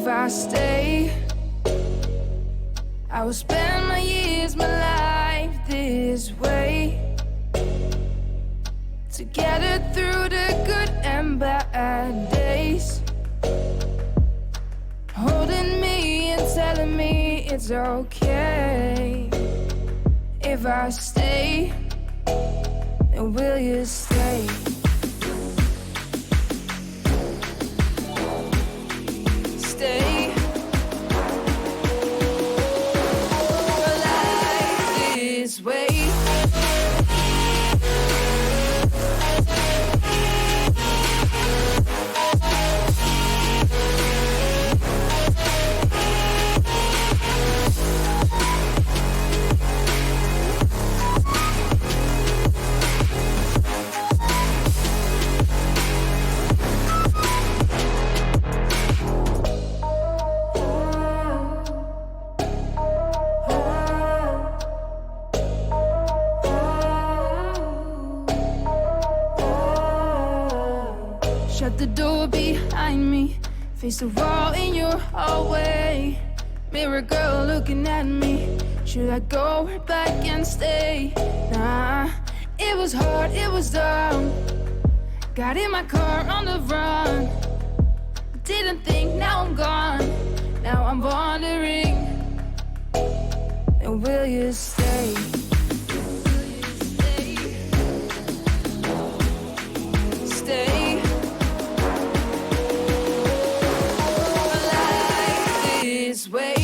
If I stay, I will spend my years, my life this way, together through the good and bad days, holding me and telling me it's okay. If I stay, then will you stay? Stay. Like this way. Shut the door behind me, face the wall in your hallway. Mirror girl looking at me, should I go right back and stay? Nah, it was hard, it was dumb. Got in my car on the run, didn't think, now I'm gone. Now I'm wondering, and will you stay? Stay. This way.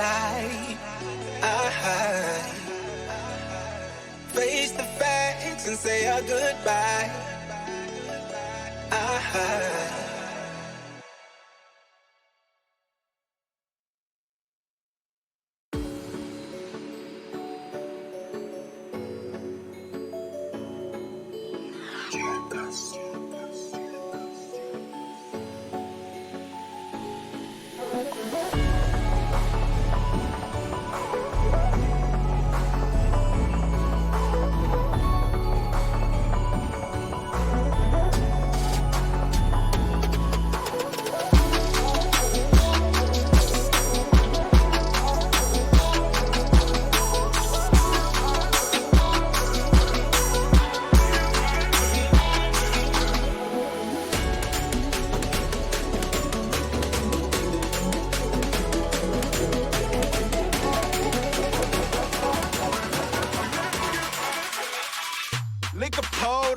lie. I face the facts and say our goodbye. I lick a pole.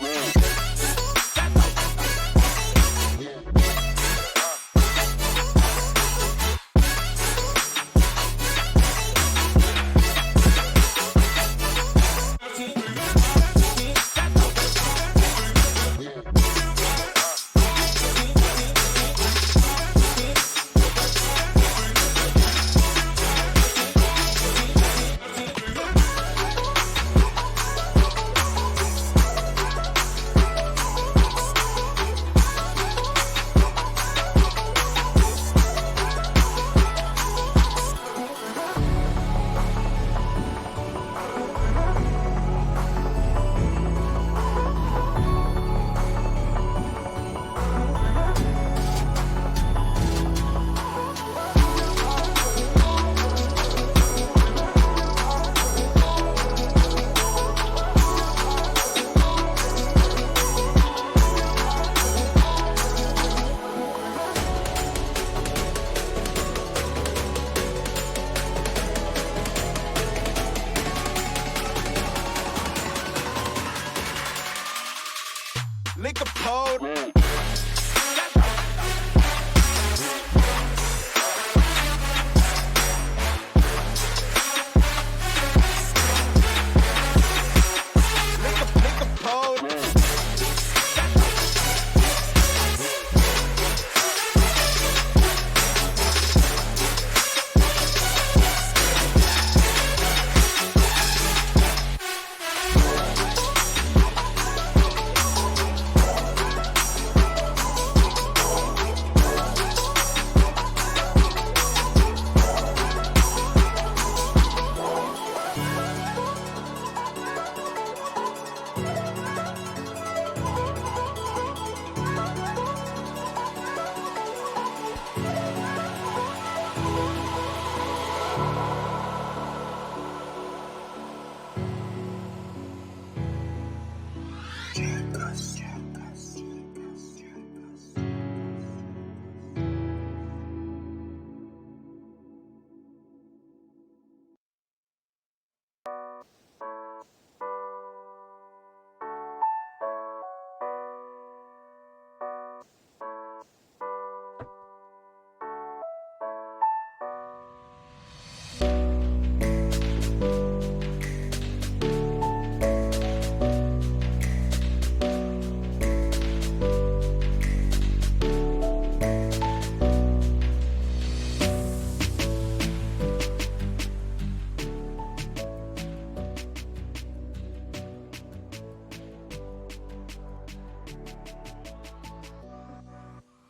Lick a pole. Lick a pole.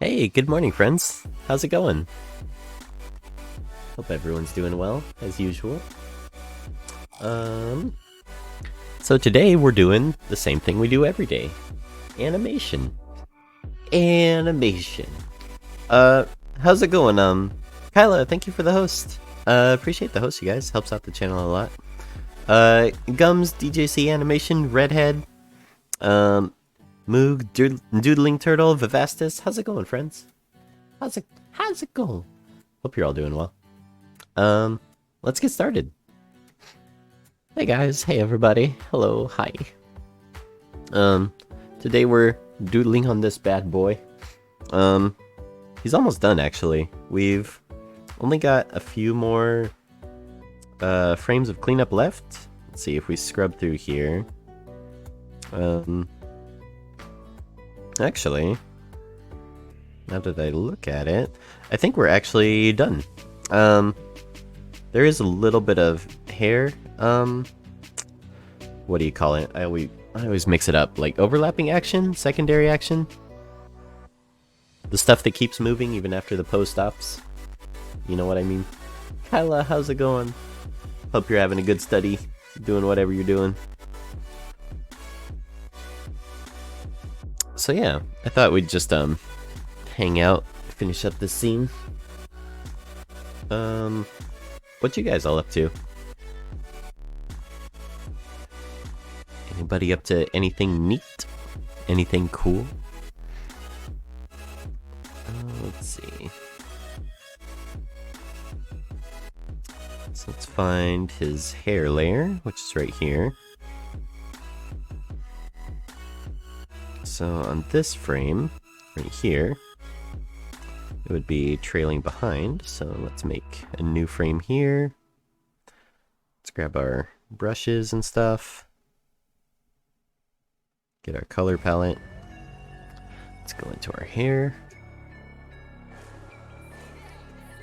Hey, good morning, friends. How's it going? Hope everyone's doing well, as usual. So today we're doing the same thing we do every day. Animation. How's it going? Kyla, thank you for the host. Appreciate the host, you guys. Helps out the channel a lot. Gums, DJC Animation, Redhead, Moog, Doodling Turtle, Vivastus. How's it going, friends? How's it going? Hope you're all doing well. Let's get started. Hey guys, hey everybody. Hello, hi. Today we're doodling on this bad boy. He's almost done actually. We've only got a few more frames of cleanup left. Let's see if we scrub through here. Actually, now that I look at it, I think we're actually done. There is a little bit of hair. What do you call it? I always mix it up. Like overlapping action, secondary action. The stuff that keeps moving even after the post stops. You know what I mean? Kyla, how's it going? Hope you're having a good study, doing whatever you're doing. So yeah, I thought we'd just hang out, finish up this scene. What you guys all up to? Anybody up to anything neat? Anything cool? Let's see. So let's find his hair layer, which is right here. So on this frame, right here, it would be trailing behind. So let's make a new frame here. Let's grab our brushes and stuff. Get our color palette. Let's go into our hair.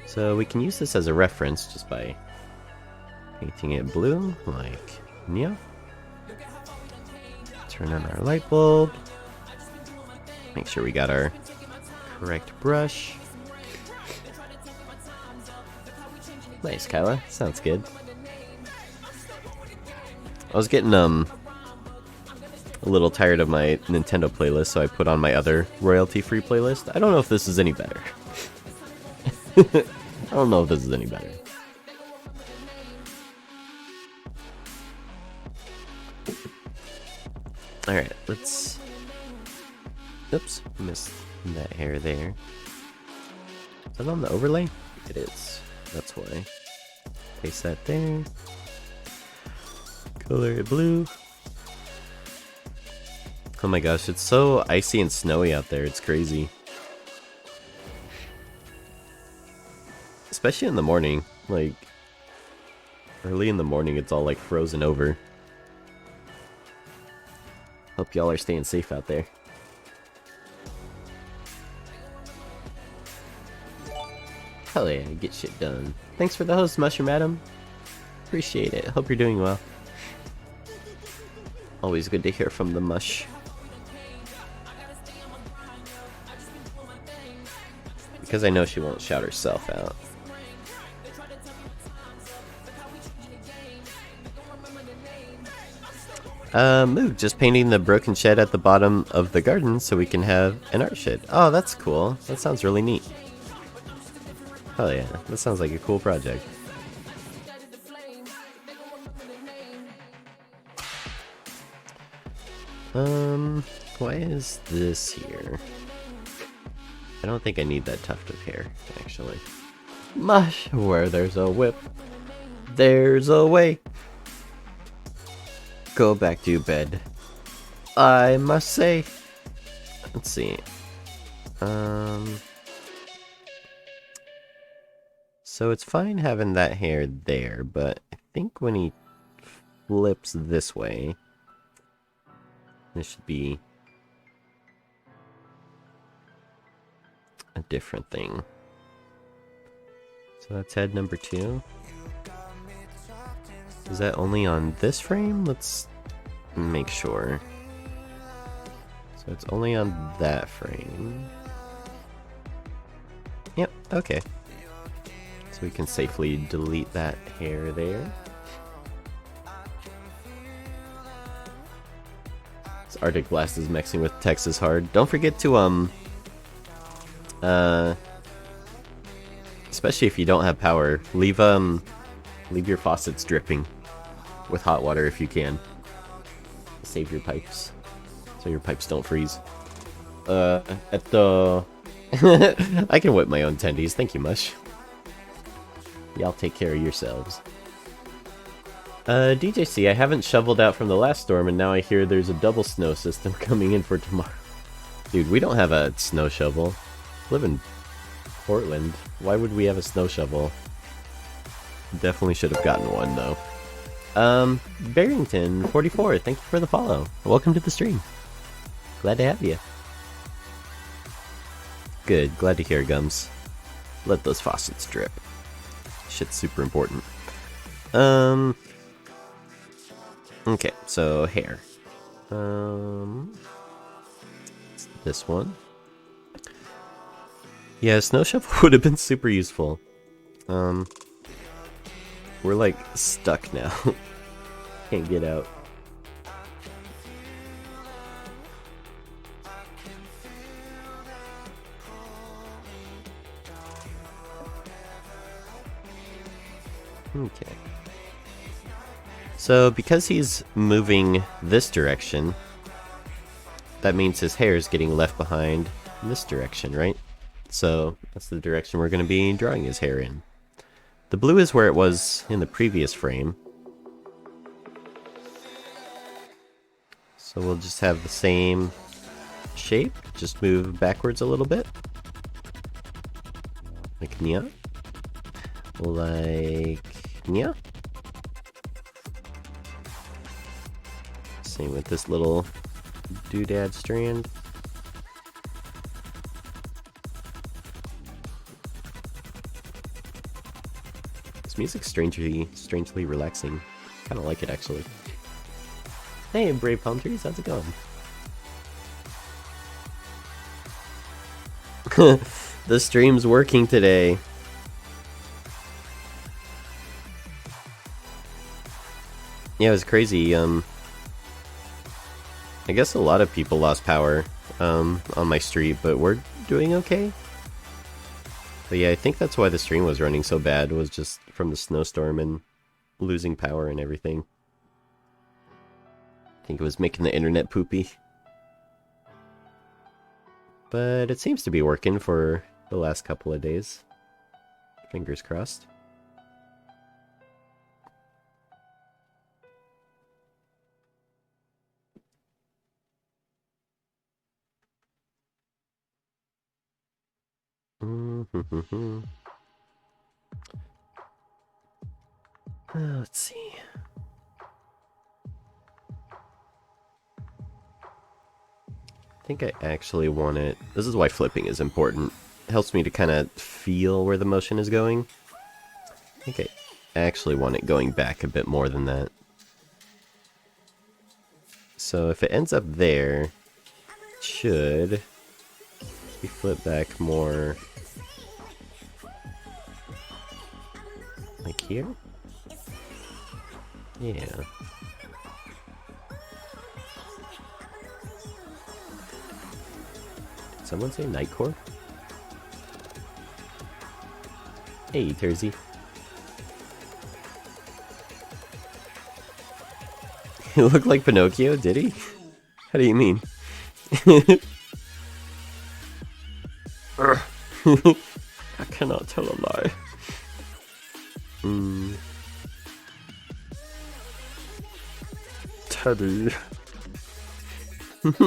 So we can use this as a reference just by painting it blue, like yeah. Turn on our light bulb. Make sure we got our correct brush. Nice, Kyla. Sounds good. I was getting a little tired of my Nintendo playlist, so I put on my other royalty-free playlist. I don't know if this is any better. I don't know if this is any better. Alright, let's... Oops, missed that hair there. Is that on the overlay? It is. That's why. Paste that there. Color it blue. Oh my gosh, it's so icy and snowy out there, it's crazy. Especially in the morning, like, early in the morning it's all like frozen over. Hope y'all are staying safe out there. Hell yeah, get shit done. Thanks for the host, Mushroom Adam. Appreciate it, hope you're doing well. Always good to hear from the mush. Because I know she won't shout herself out. Moog, just painting the broken shed at the bottom of the garden so we can have an art shed. Oh, that's cool. That sounds really neat. Hell yeah, that sounds like a cool project. Why is this here? I don't think I need that tuft of hair, actually. Mush, where there's a whip, there's a way. Go back to bed, I must say. Let's see. So it's fine having that hair there, but I think when he flips this way, this should be a different thing. So that's head number 2. Is that only on this frame? Let's make sure. So it's only on that frame. Yep, okay. So we can safely delete that hair there. This Arctic Blast is mixing with Texas hard. Don't forget to especially if you don't have power, leave your faucets dripping with hot water if you can. Save your pipes so your pipes don't freeze. At the I can whip my own tendies. Thank you, Mush. Y'all take care of yourselves. DJC, I haven't shoveled out from the last storm, and now I hear there's a double snow system coming in for tomorrow. Dude, we don't have a snow shovel. I live in Portland. Why would we have a snow shovel Definitely should have gotten one, though. Barrington44, thank you for the follow. Welcome to the stream. Glad to have you. Good, glad to hear, Gums. Let those faucets drip. Shit's super important. Okay, so hair. It's this one. Yeah, snow shovel would have been super useful. We're like stuck now. Can't get out. Okay. So because he's moving this direction, that means his hair is getting left behind in this direction, right? So that's the direction we're going to be drawing his hair in. The blue is where it was in the previous frame. So we'll just have the same shape, just move backwards a little bit. Like Nya. Like Nya. Same with this little doodad strand. This music's strangely relaxing. Kind of like it, actually. Hey, Brave Palm Trees, how's it going? The stream's working today. Yeah, it was crazy. I guess a lot of people lost power on my street, but we're doing okay. But yeah, I think that's why the stream was running so bad, was just from the snowstorm and losing power and everything. I think it was making the internet poopy. But it seems to be working for the last couple of days. Fingers crossed. Let's see. I think I actually want it. This is why flipping is important. It helps me to kind of feel where the motion is going. I think I actually want it going back a bit more than that. So if it ends up there, it should be flipped back more like here. Yeah. Did someone say Nightcore? Hey, Tersey. He looked like Pinocchio, did he? How do you mean? I cannot tell a lie. Teddy. There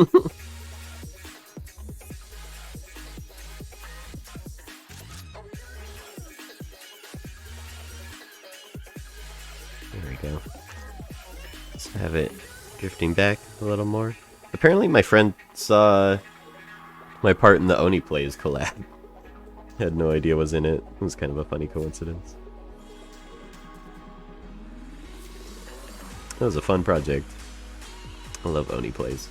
we go. Let's have it drifting back a little more. Apparently my friend saw my part in the Oni Plays collab. Had no idea was in it. It was kind of a funny coincidence. That was a fun project. I love Oni Plays.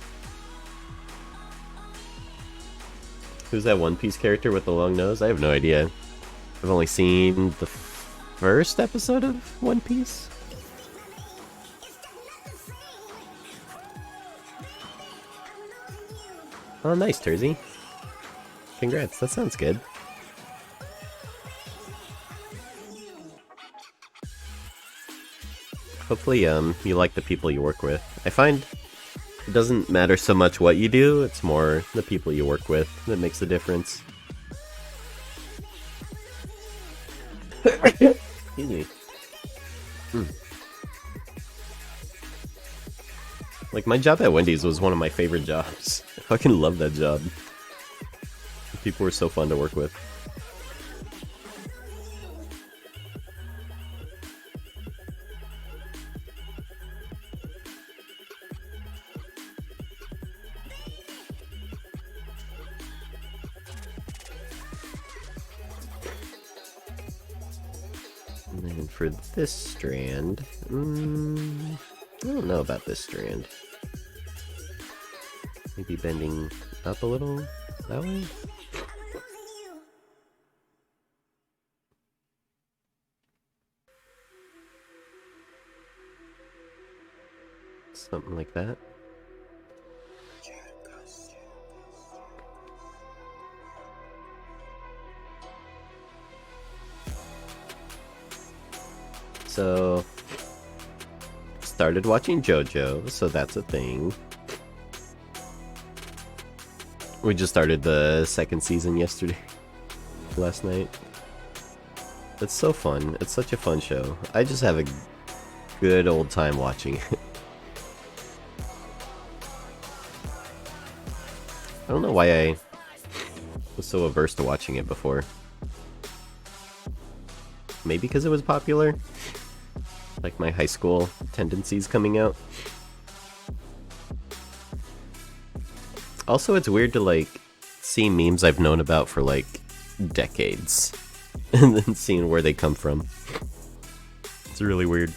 Who's that One Piece character with the long nose? I have no idea. I've only seen the first episode of One Piece. Oh, nice, Tersey. Congrats, that sounds good. Hopefully, you like the people you work with. I find it doesn't matter so much what you do, it's more the people you work with that makes the difference. Excuse me. Like, my job at Wendy's was one of my favorite jobs. I fucking love that job. People were so fun to work with. And for this strand, I don't know about this strand. Maybe bending up a little that way? Something like that. So, started watching JoJo, so that's a thing. We just started the second season yesterday, last night. It's so fun. It's such a fun show. I just have a good old time watching it. I don't know why I was so averse to watching it before. Maybe because it was popular? Like my high school tendencies coming out. Also, it's weird to like see memes I've known about for like decades and then seeing where they come from. It's really weird.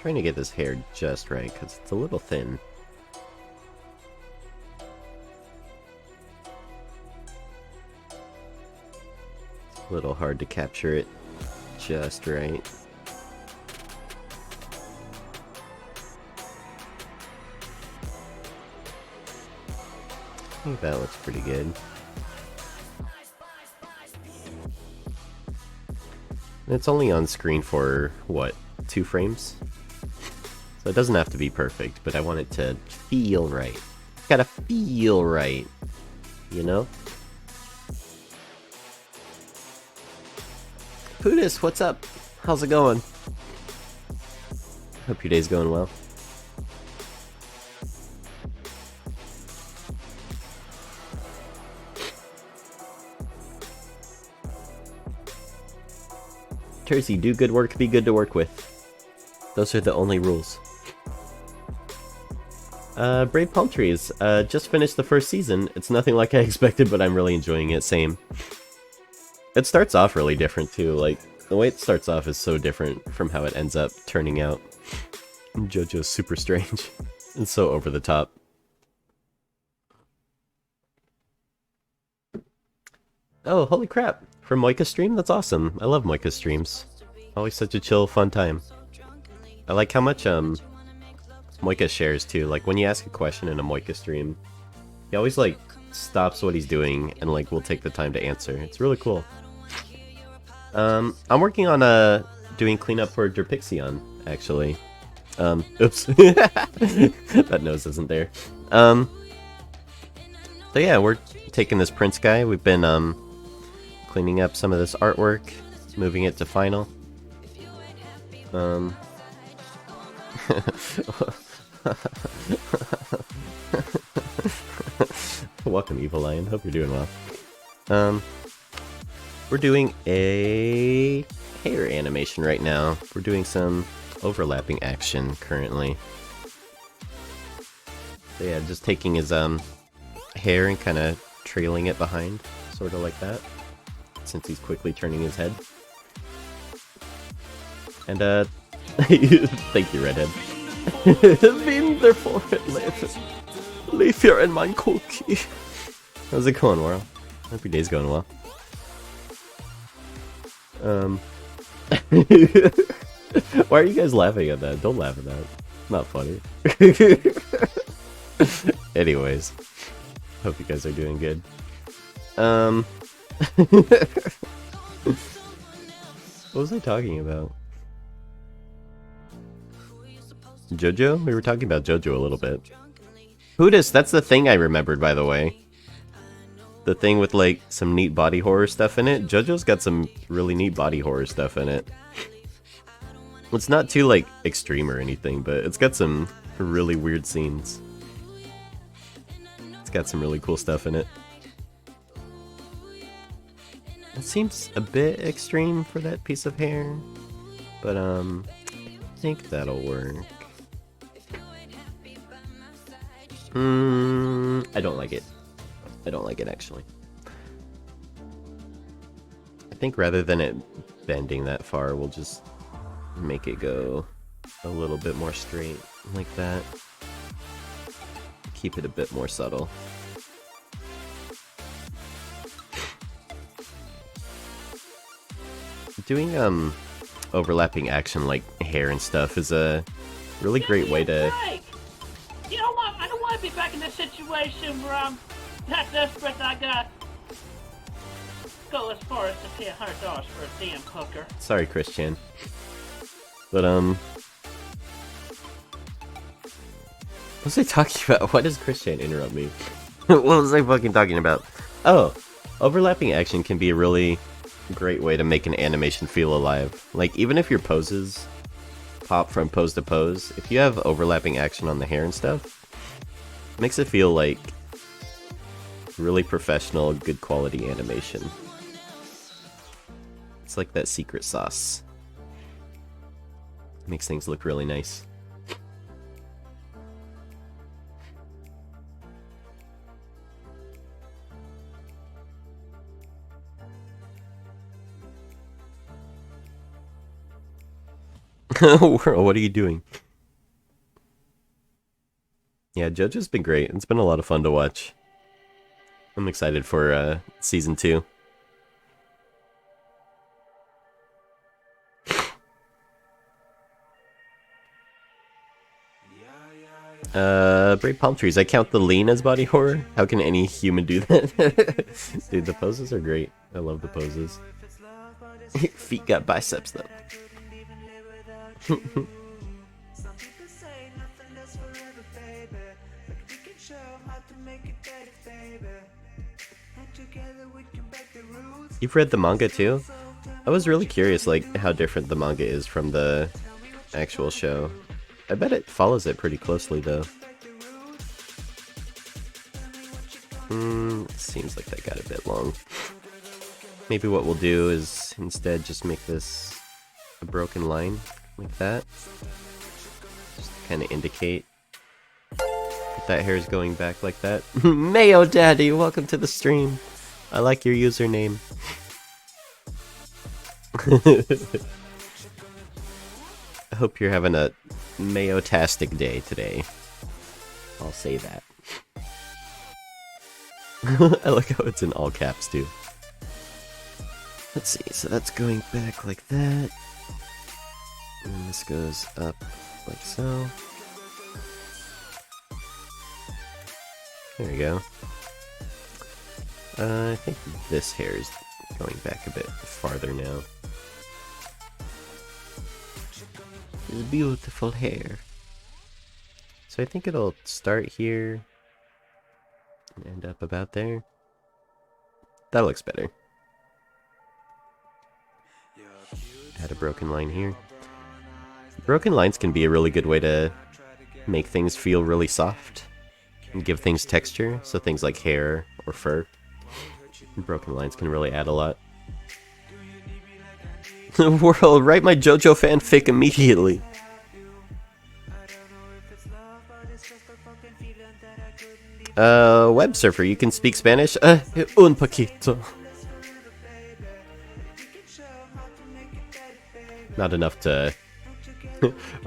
Trying to get this hair just right because it's a little thin. It's a little hard to capture it just right. I think that looks pretty good. And it's only on screen for, what, 2 frames? So it doesn't have to be perfect, but I want it to feel right. Gotta feel right, you know? Pudis, what's up? How's it going? Hope your day's going well. Tersey, do good work, be good to work with. Those are the only rules. Brave Palm Trees. Just finished the first season. It's nothing like I expected, but I'm really enjoying it. Same. It starts off really different, too. Like, the way it starts off is so different from how it ends up turning out. JoJo's super strange. It's so over the top. Oh, holy crap. From Moika's stream? That's awesome. I love Moika's streams. Always such a chill, fun time. I like how much, Moika shares, too. Like, when you ask a question in a Moika stream, he always, like, stops what he's doing and, like, will take the time to answer. It's really cool. I'm working on, doing cleanup for Derpixion, actually. Oops. That nose isn't there. So yeah, we're taking this Prince guy. We've been, cleaning up some of this artwork, moving it to final. Welcome, Evil Lion. Hope you're doing well. We're doing a hair animation right now. We're doing some overlapping action currently. So yeah, just taking his hair and kind of trailing it behind, sort of like that, since he's quickly turning his head. And thank you, Redhead. Wonderful, leave here in my cookie. How's it going, World? Hope your day's going well. Why are you guys laughing at that? Don't laugh at that. Not funny. Anyways, hope you guys are doing good. What was I talking about? JoJo? We were talking about JoJo a little bit. Hootis, that's the thing I remembered, by the way. The thing with, like, some neat body horror stuff in it. JoJo's got some really neat body horror stuff in it. It's not too, like, extreme or anything, but it's got some really weird scenes. It's got some really cool stuff in it. It seems a bit extreme for that piece of hair, but I think that'll work. I don't like it. I don't like it actually. I think rather than it bending that far, we'll just make it go a little bit more straight like that. Keep it a bit more subtle. Doing overlapping action like hair and stuff is a really great way to... You know what? I don't want to be back in this situation where I'm that desperate that I gotta go as far as to pay $100 for a damn hooker. Sorry, Christian. But what was I talking about? Why does Christian interrupt me? What was I fucking talking about? Oh, overlapping action can be a really great way to make an animation feel alive. Like, even if your poses pop from pose to pose, if you have overlapping action on the hair and stuff, it makes it feel like really professional, good quality animation. It's like that secret sauce. Makes things look really nice. World, what are you doing? Yeah, JoJo's been great. It's been a lot of fun to watch. I'm excited for season 2. Brave palm trees. I count the lean as body horror. How can any human do that? Dude, the poses are great. I love the poses. Feet got biceps though. You've read the manga too? I was really curious, like, how different the manga is from the actual show. I bet it follows it pretty closely though. Seems like that got a bit long. Maybe what we'll do is instead just make this a broken line like that. Just to kind of indicate that hair is going back like that. Mayo Daddy, welcome to the stream. I like your username. I hope you're having a mayo-tastic day today. I'll say that. I like how it's in all caps too. Let's see, so that's going back like that. And this goes up like so. There we go. I think this hair is going back a bit farther now. This beautiful hair. So I think it'll start here and end up about there. That looks better. Add a broken line here. Broken lines can be a really good way to make things feel really soft and give things texture, so things like hair or fur. Broken lines can really add a lot. World, write my JoJo fanfic immediately. Web surfer, you can speak Spanish? Un poquito. Not enough to...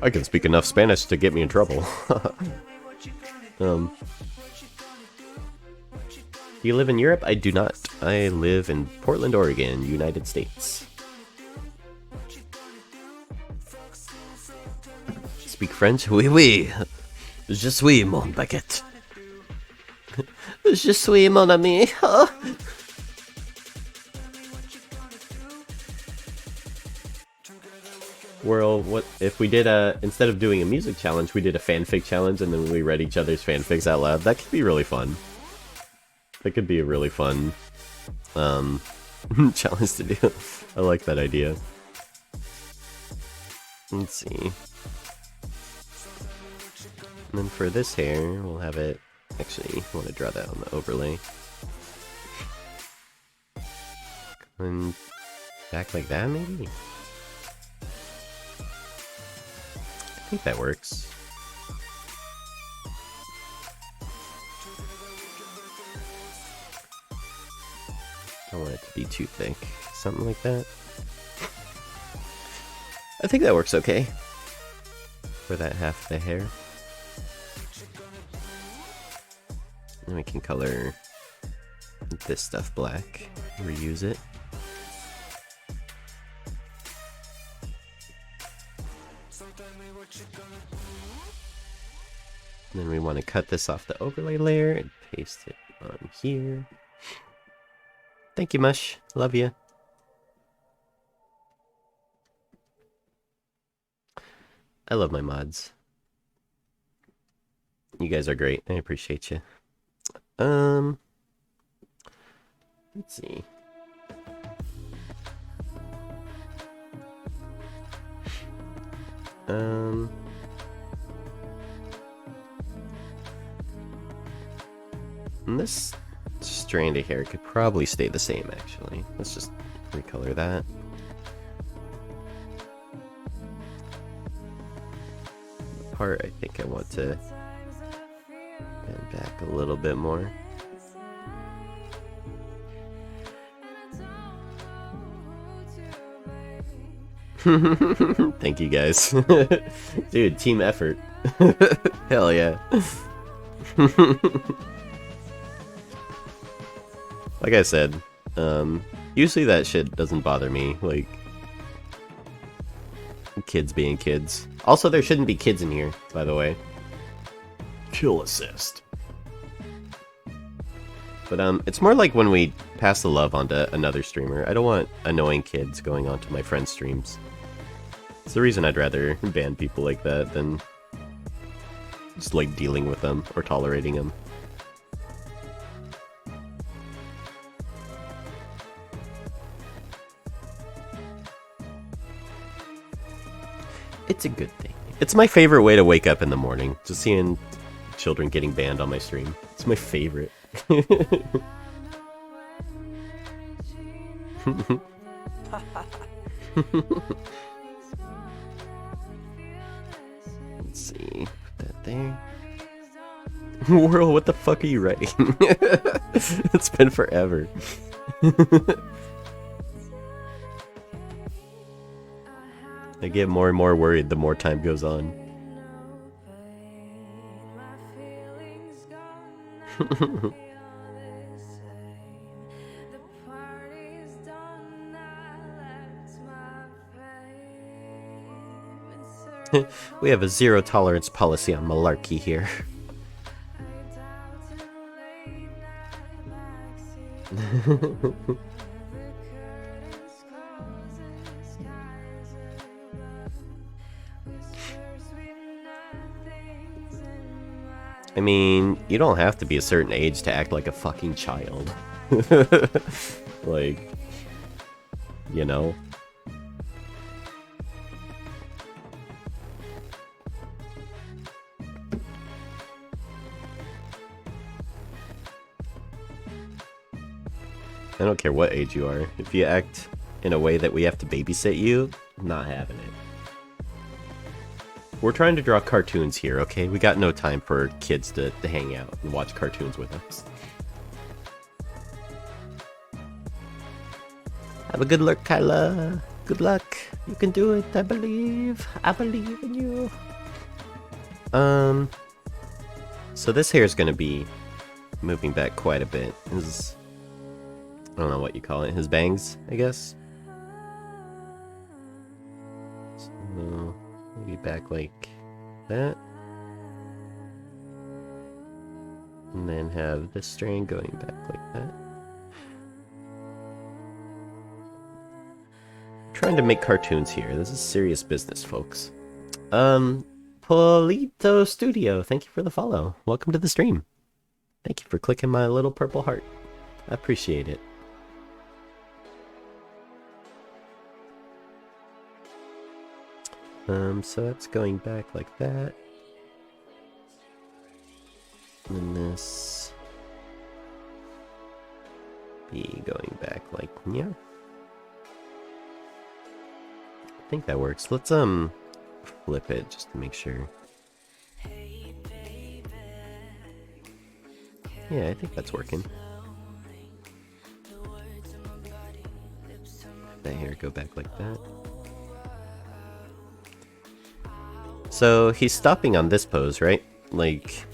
I can speak enough Spanish to get me in trouble. Do you live in Europe? I do not. I live in Portland, Oregon, United States. Speak French? Oui, oui. Je suis mon baguette. Je suis mon ami. Well, what if we did instead of doing a music challenge, we did a fanfic challenge and then we read each other's fanfics out loud? That could be really fun. That could be a really fun challenge to do. I like that idea. Let's see. And then for this hair, we'll have it... Actually, I want to draw that on the overlay. And back like that, maybe? I think that works. Don't want it to be too thick. Something like that. I think that works okay. For that half of the hair. Then we can color this stuff black. Reuse it. Then we want to cut this off the overlay layer and paste it on here. Thank you, Mush. Love you. I love my mods. You guys are great. I appreciate you. Let's see. And this strand of hair could probably stay the same, actually. Let's just recolor that. The part I think I want to bend back a little bit more. Thank you guys. Dude, team effort. Hell yeah. Like I said, usually that shit doesn't bother me, like kids being kids. Also, there shouldn't be kids in here, by the way. Kill assist. But it's more like when we pass the love onto another streamer. I don't want annoying kids going onto my friend's streams. It's the reason I'd rather ban people like that than just like dealing with them or tolerating them. It's a good thing. It's my favorite way to wake up in the morning, just seeing children getting banned on my stream. It's my favorite. Let's see, put that there. Whirl, what the fuck are you writing? It's been forever. I get more and more worried the more time goes on. We have a zero tolerance policy on malarkey here. I mean, you don't have to be a certain age to act like a fucking child. Like, you know? I don't care what age you are. If you act in a way that we have to babysit you, I'm not having it. We're trying to draw cartoons here, okay? We got no time for kids to hang out and watch cartoons with us. Have a good luck, Kyla. Good luck. You can do it, I believe. I believe in you. So this hair is going to be moving back quite a bit. His, I don't know what you call it. His bangs, I guess. So, maybe back like that. And then have this strand going back like that. Trying to make cartoons here. This is serious business, folks. Polito Studio, thank you for the follow. Welcome to the stream. Thank you for clicking my little purple heart. I appreciate it. So that's going back like that. And then this be going back like, yeah. think that works. Let's flip it just to make sure. Yeah, I think that's working. That here, go back like that. So he's stopping on this pose, right? Like,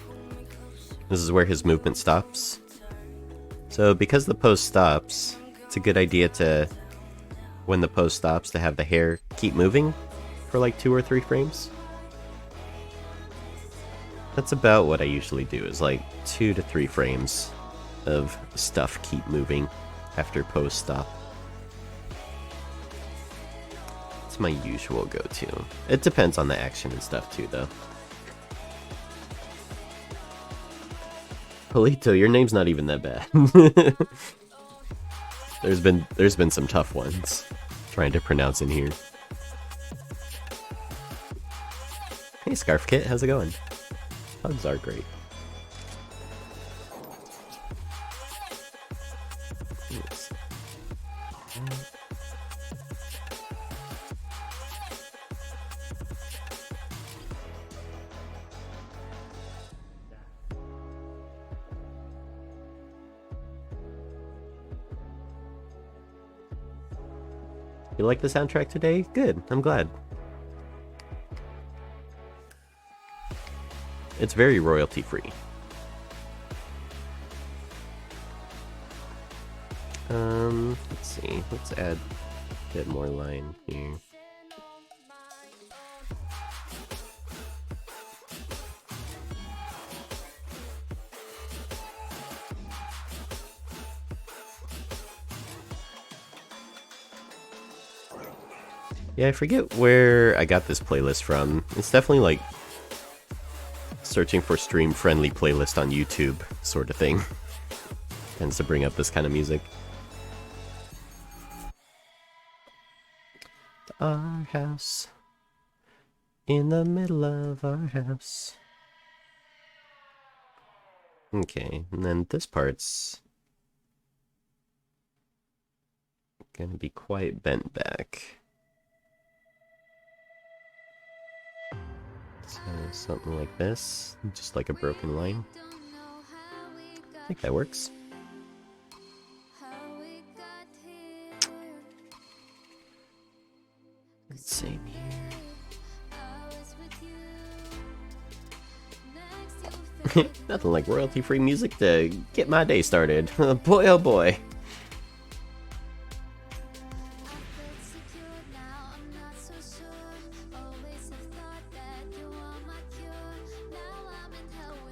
this is where his movement stops. So because the pose stops, it's a good idea to, when the pose stops, to have the hair keep moving for like 2 or 3 frames. That's about what I usually do, is like 2 to 3 frames of stuff keep moving after pose stop. It's my usual go-to. It depends on the action and stuff too, though. Polito, your name's not even that bad. there's been some tough ones trying to pronounce in here. Hey Scarf Kit, how's it going? Hugs are great. Yes. You like the soundtrack today? Good, I'm glad. It's very royalty free. Let's see. Let's add a bit more line here. Yeah, I forget where I got this playlist from. It's definitely like searching for stream-friendly playlist on YouTube sort of thing. Tends to bring up this kind of music. Our house, in the middle of our house. Okay, and then this part's gonna be quite bent back. So something like this, just like a broken line. I think that works. Same here. Nothing like royalty-free music to get my day started. Boy, oh boy.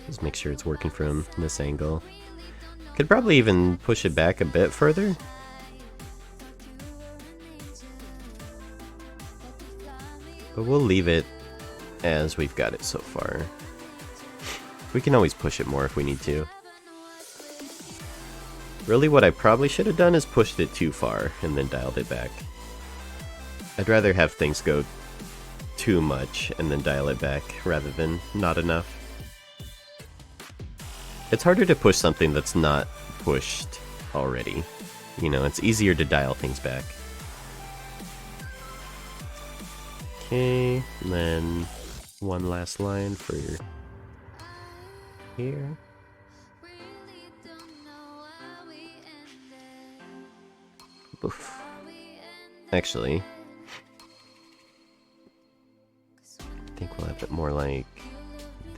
Just make sure it's working from this angle. Could probably even push it back a bit further. But we'll leave it as we've got it so far. We can always push it more if we need to. Really, what I probably should have done is pushed it too far and then dialed it back. I'd rather have things go too much and then dial it back rather than not enough. It's harder to push something that's not pushed already. You know, it's easier to dial things back. Okay, and then one last line for here. Oof. Actually, I think we'll have it more like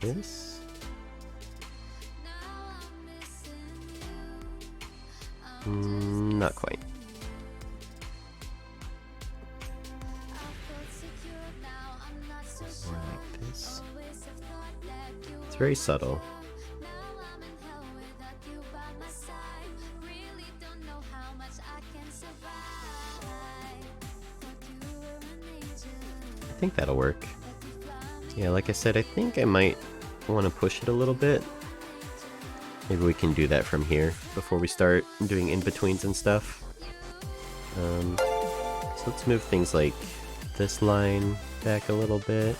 this. Not quite. More like this. It's very subtle. I think that'll work. Yeah, like I said, I think I might want to push it a little bit. Maybe we can do that from here before we start doing in-betweens and stuff. So let's move things like this line back a little bit.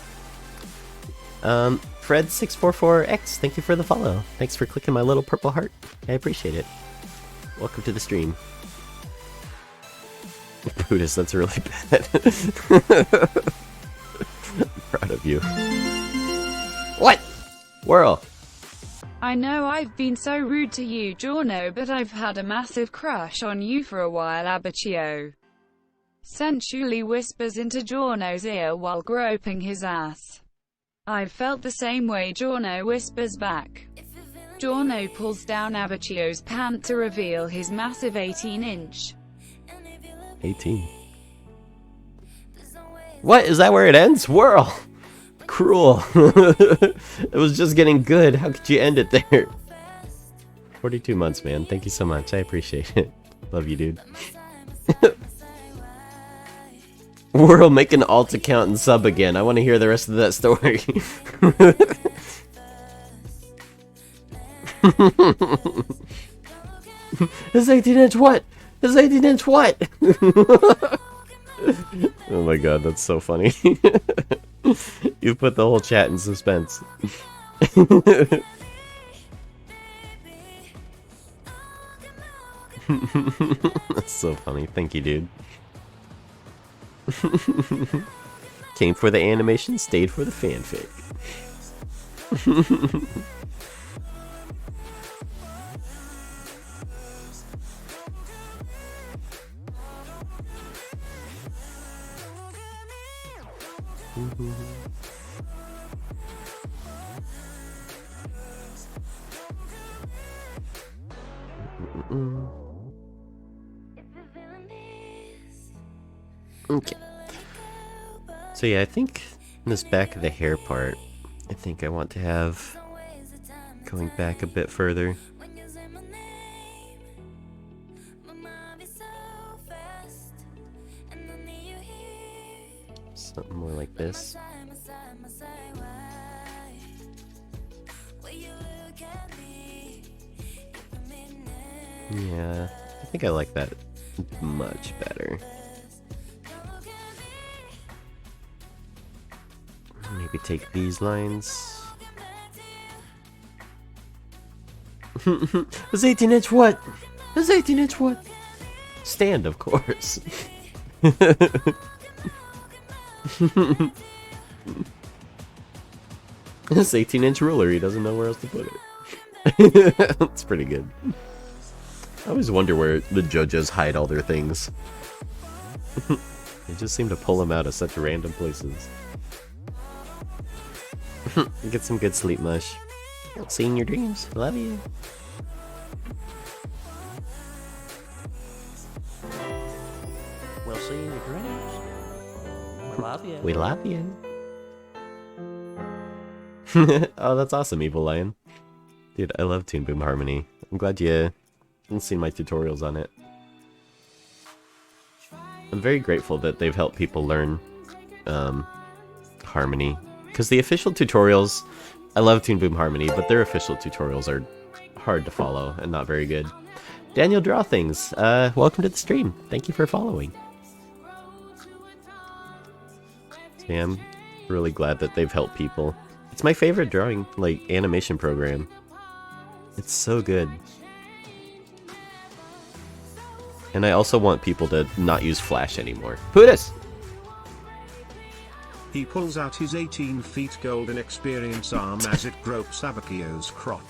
Fred644X, thank you for the follow. Thanks for clicking my little purple heart. I appreciate it. Welcome to the stream. Brutus, that's really bad. I'm proud of you. What? Whirl. I know I've been so rude to you, Giorno, but I've had a massive crush on you for a while, Abacchio. Sensually whispers into Giorno's ear while groping his ass. I've felt the same way, Giorno whispers back. Giorno pulls down Abacchio's pant to reveal his massive 18-inch. 18. What? Is that where it ends? Whirl! Cruel. It was just getting good. How could you end it there? 42 months, man. Thank you so much. I appreciate it. Love you, dude. Whirl, make an alt account and sub again. I want to hear the rest of that story. His 18-inch what? His 18-inch what? Oh my god, that's so funny. You put the whole chat in suspense. That's so funny. Thank you, dude. Came for the animation, stayed for the fanfic. Okay. So yeah, I think in this back of the hair part, I think I want to have going back a bit further. Something more like this. Yeah, I think I like that much better. Maybe take these lines. This 18-inch what? This 18-inch what? Stand, of course. This 18-inch ruler, he doesn't know where else to put it. That's pretty good. I always wonder where the judges hide all their things. They just seem to pull them out of such random places. Get some good sleep, Mush. See you in your dreams. Love you. We'll see you in your dreams. We love you. We love you. Oh, that's awesome, Evil Lion. Dude, I love Toon Boom Harmony. I'm glad you haven't seen my tutorials on it. I'm very grateful that they've helped people learn Harmony. Because the official tutorials, I love Toon Boom Harmony, but their official tutorials are hard to follow and not very good. Daniel Draw Things, welcome to the stream. Thank you for following. Yeah, I'm really glad that they've helped people. It's my favorite drawing, like, animation program. It's so good. And I also want people to not use Flash anymore. Pudis! He pulls out his 18 feet golden experience arm as it gropes Abacchio's crotch.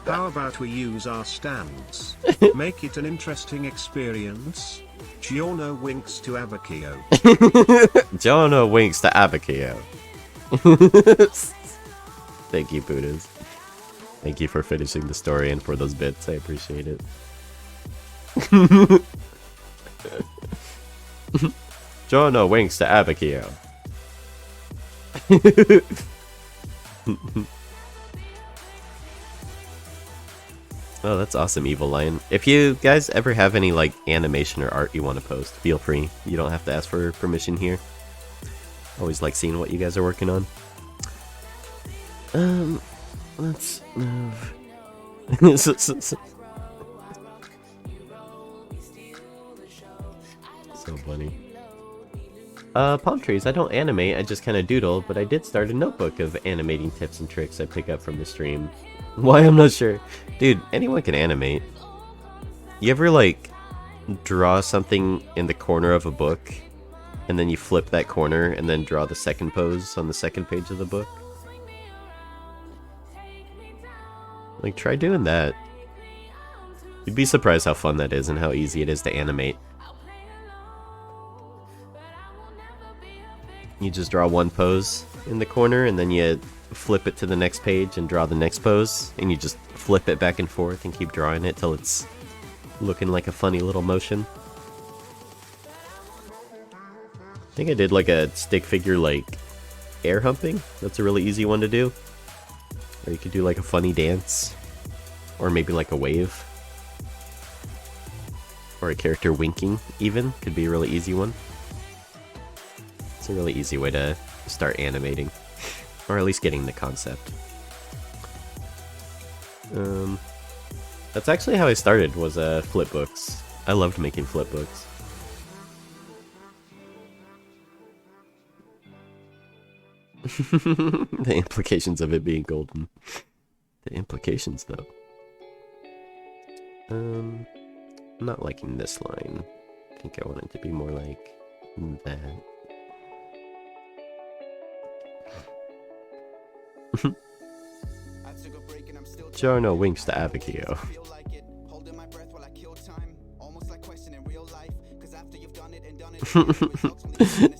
How about we use our stands? Make it an interesting experience. Giorno winks to Abacchio. Giorno winks to Abacchio. Thank you, Pudis. Thank you for finishing the story and for those bits. I appreciate it. Giorno winks to Abacchio. Oh, that's awesome, Evil Lion. If you guys ever have any like animation or art you want to post, feel free. You don't have to ask for permission here. Always like seeing what you guys are working on. Let's move. So funny. Palm trees. I don't animate, I just kind of doodle, but I did start a notebook of animating tips and tricks I pick up from the stream. Why, I'm not sure. Dude, anyone can animate. You ever, like, draw something in the corner of a book, and then you flip that corner and then draw the second pose on the second page of the book. Like, try doing that. You'd be surprised how fun that is and how easy it is to animate. You just draw one pose in the corner, and then you flip it to the next page and draw the next pose, and you just flip it back and forth and keep drawing it till it's looking like a funny little motion. I think I did like a stick figure like air humping. That's a really easy one to do. Or you could do like a funny dance, or maybe like a wave, or a character winking even could be a really easy one. It's a really easy way to start animating, or at least getting the concept. That's actually how I started, was flip books. I loved making flip books. The implications of it being golden. The implications, though. I'm not liking this line. I think I want it to be more like that. Giorno winks to Abakio.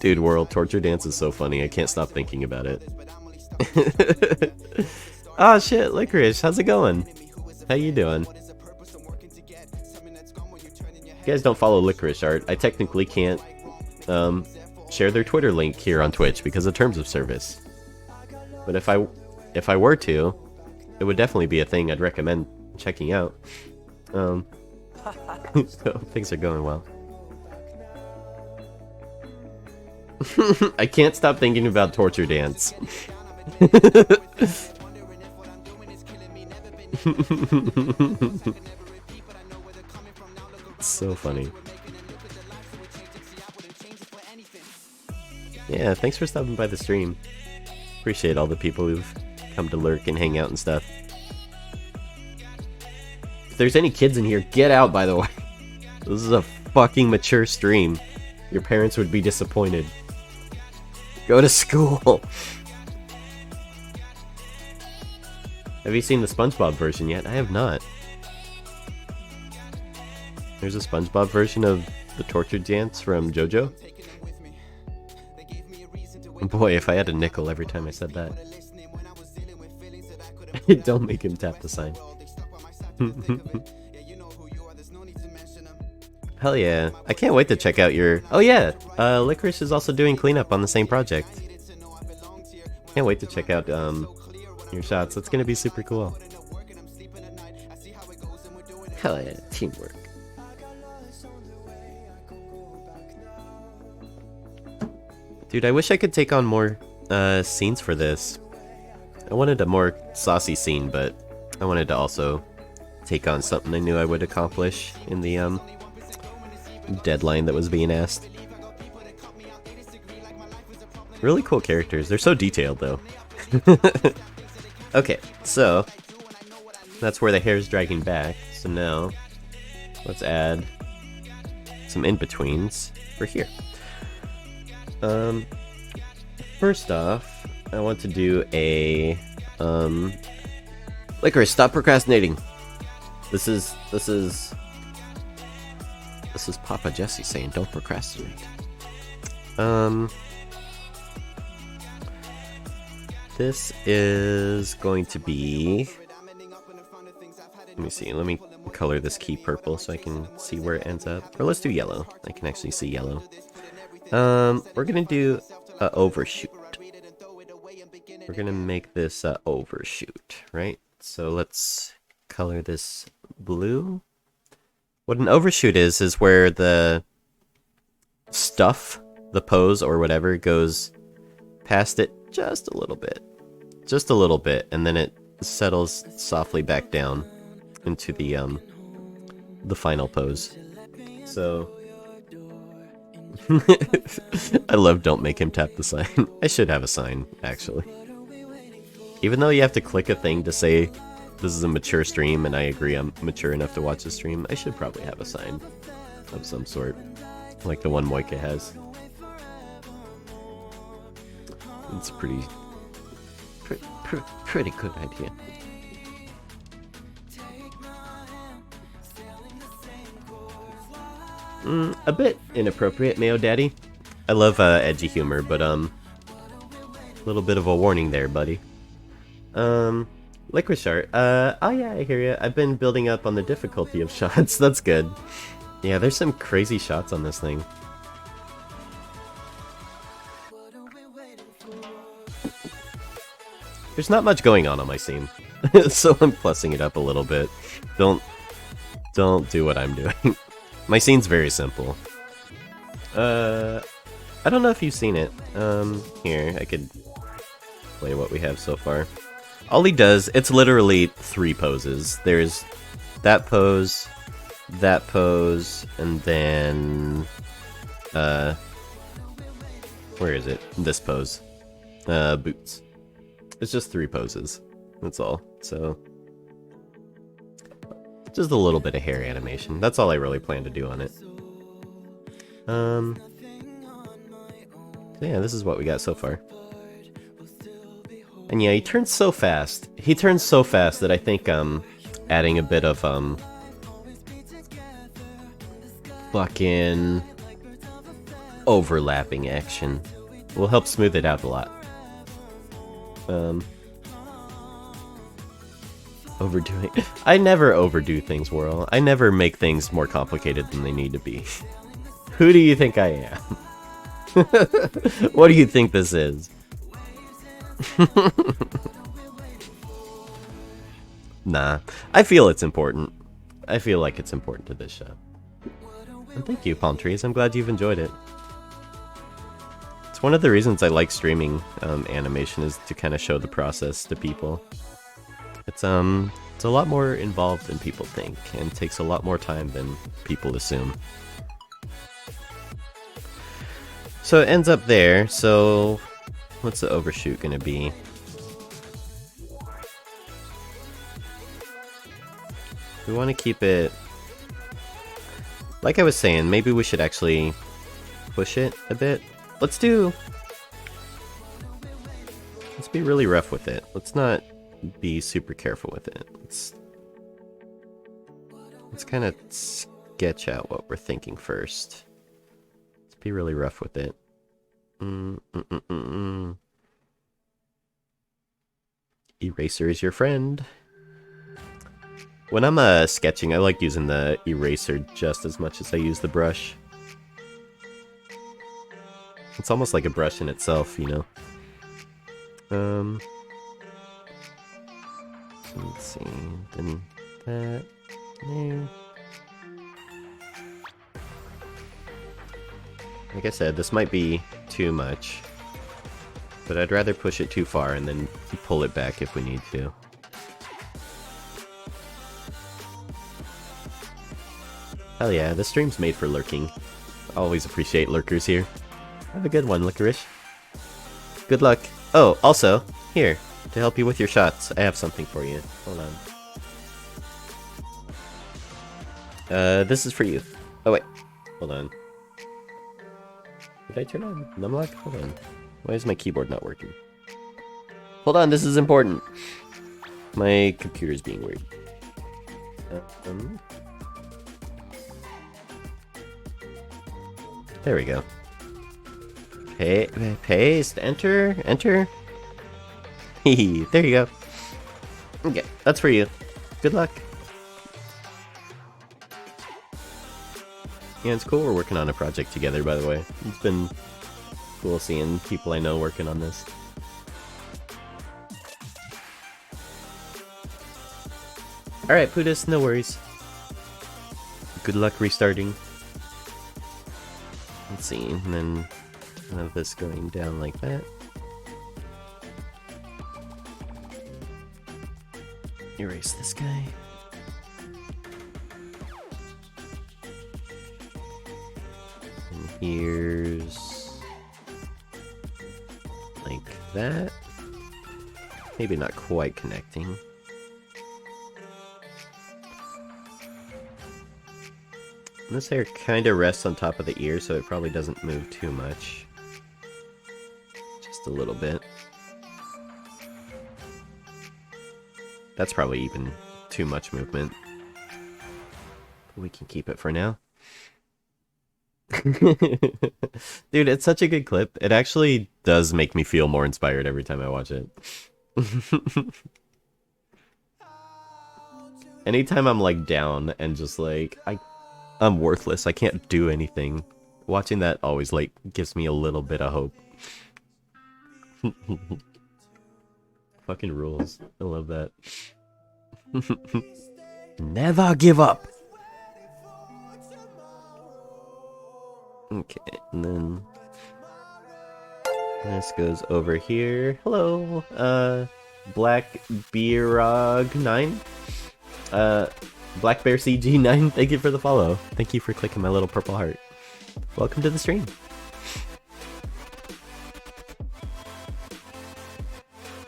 Dude, World Torture Dance is so funny. I can't stop thinking about it. Oh shit, Licorice, how's it going? How you doing? You guys don't follow Licorice Art. I technically can't share their Twitter link here on Twitch because of terms of service. But if I were to, it would definitely be a thing I'd recommend checking out. So things are going well. I can't stop thinking about Torture Dance. It's so funny. Yeah, thanks for stopping by the stream. Appreciate all the people who've come to lurk and hang out and stuff. If there's any kids in here, get out, by the way. This is a fucking mature stream. Your parents would be disappointed. Go to school. Have you seen the SpongeBob version yet? I have not. There's a SpongeBob version of the Torture Dance from JoJo. Boy, if I had a nickel every time I said that. Don't make him tap the sign. Hell yeah. I can't wait to check out your... Oh yeah! Licorice is also doing cleanup on the same project. Can't wait to check out your shots. It's gonna be super cool. Hell yeah, teamwork. Dude, I wish I could take on more scenes for this. I wanted a more saucy scene, but I wanted to also take on something I knew I would accomplish in the deadline that was being asked. Really cool characters. They're so detailed, though. Okay, so that's where the hair's dragging back. So now let's add some in-betweens for here. First off, I want to do a Licorice, stop procrastinating. This is Papa Jesse saying don't procrastinate. This is going to be, let me see, let me color this key purple so I can see where it ends up. Or let's do yellow. I can actually see yellow. We're gonna do a overshoot. We're gonna make this a overshoot, right? So let's color this blue. What an overshoot is where the stuff, the pose or whatever, goes past it just a little bit. Just a little bit, and then it settles softly back down into the final pose. So I love don't make him tap the sign. I should have a sign, actually. Even though you have to click a thing to say this is a mature stream, and I agree I'm mature enough to watch the stream, I should probably have a sign. of some sort, like the one Moika has. It's pretty good idea. A bit inappropriate, Mayo Daddy. I love edgy humor, but a little bit of a warning there, buddy. Licorice Art. Oh yeah, I hear you. I've been building up on the difficulty of shots. That's good. Yeah, there's some crazy shots on this thing. There's not much going on my scene, so I'm plussing it up a little bit. Don't do what I'm doing. My scene's very simple. I don't know if you've seen it. Here, I could play what we have so far. All he does, it's literally 3 poses. There's that pose, and then, where is it? This pose. Boots. It's just 3 poses. That's all. So, just a little bit of hair animation. That's all I really plan to do on it. So yeah, this is what we got so far. And yeah, he turns so fast. He turns so fast that I think adding a bit of fucking overlapping action will help smooth it out a lot. Overdoing. I never overdo things, Whirl. I never make things more complicated than they need to be. Who do you think I am? What do you think this is? Nah, I feel it's important. I feel like it's important to this show. And thank you, Palm Trees. I'm glad you've enjoyed it. It's one of the reasons I like streaming animation, is to kind of show the process to people. It's a lot more involved than people think, and takes a lot more time than people assume. So it ends up there, so what's the overshoot gonna be? We want to keep it... Like I was saying, maybe we should actually push it a bit. Let's be really rough with it. Let's not be super careful with it. Let's kind of sketch out what we're thinking first. Let's be really rough with it. Eraser is your friend. When I'm sketching, I like using the eraser just as much as I use the brush. It's almost like a brush in itself, you know? Let's see, then that, there. Like I said, this might be too much, but I'd rather push it too far and then pull it back if we need to. Hell yeah, this stream's made for lurking. Always appreciate lurkers here. Have a good one, Licorice. Good luck. Oh, also, here, to help you with your shots, I have something for you. Hold on. This is for you. Oh wait, hold on. Did I turn on Numlock? Hold on. Why is my keyboard not working? Hold on, this is important. My computer's being weird. There we go. Paste, enter. Hehe, there you go. Okay, that's for you. Good luck. Yeah, it's cool we're working on a project together, by the way. It's been cool seeing people I know working on this. Alright, Pudis, no worries. Good luck restarting. Let's see, and then have this going down like that. Erase this guy. And here's like that. Maybe not quite connecting. This hair kind of rests on top of the ear, so it probably doesn't move too much. Just a little bit. That's probably even too much movement. We can keep it for now. Dude, it's such a good clip. It actually does make me feel more inspired every time I watch it. Anytime I'm like down and just like I'm worthless, I can't do anything. Watching that always like gives me a little bit of hope. Fucking rules. I love that. Never give up. Okay, and then this goes over here. Hello, Black Beerog 9. Black Bear CG9, thank you for the follow. Thank you for clicking my little purple heart. Welcome to the stream.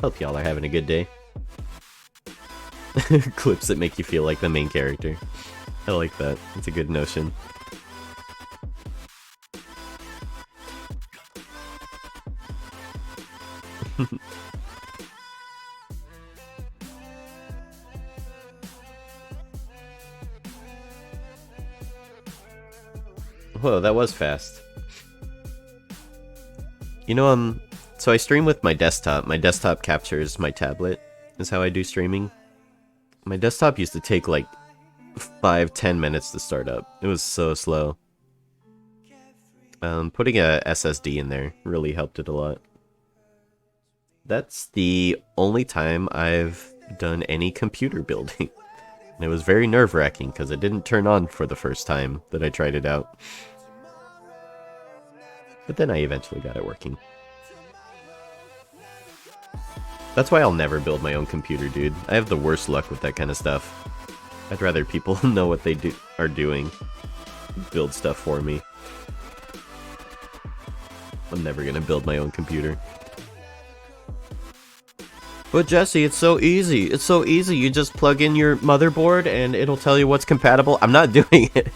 Hope y'all are having a good day. Clips that make you feel like the main character. I like that. It's a good notion. Whoa, that was fast. You know, so I stream with my desktop. My desktop captures my tablet, is how I do streaming. My desktop used to take like 5-10 minutes to start up. It was so slow. Putting a SSD in there really helped it a lot. That's the only time I've done any computer building. And it was very nerve-wracking because it didn't turn on for the first time that I tried it out. But then I eventually got it working. That's why I'll never build my own computer, dude. I have the worst luck with that kind of stuff. I'd rather people know what they are doing. Build stuff for me. I'm never gonna build my own computer. But Jesse, it's so easy. It's so easy. You just plug in your motherboard and it'll tell you what's compatible. I'm not doing it.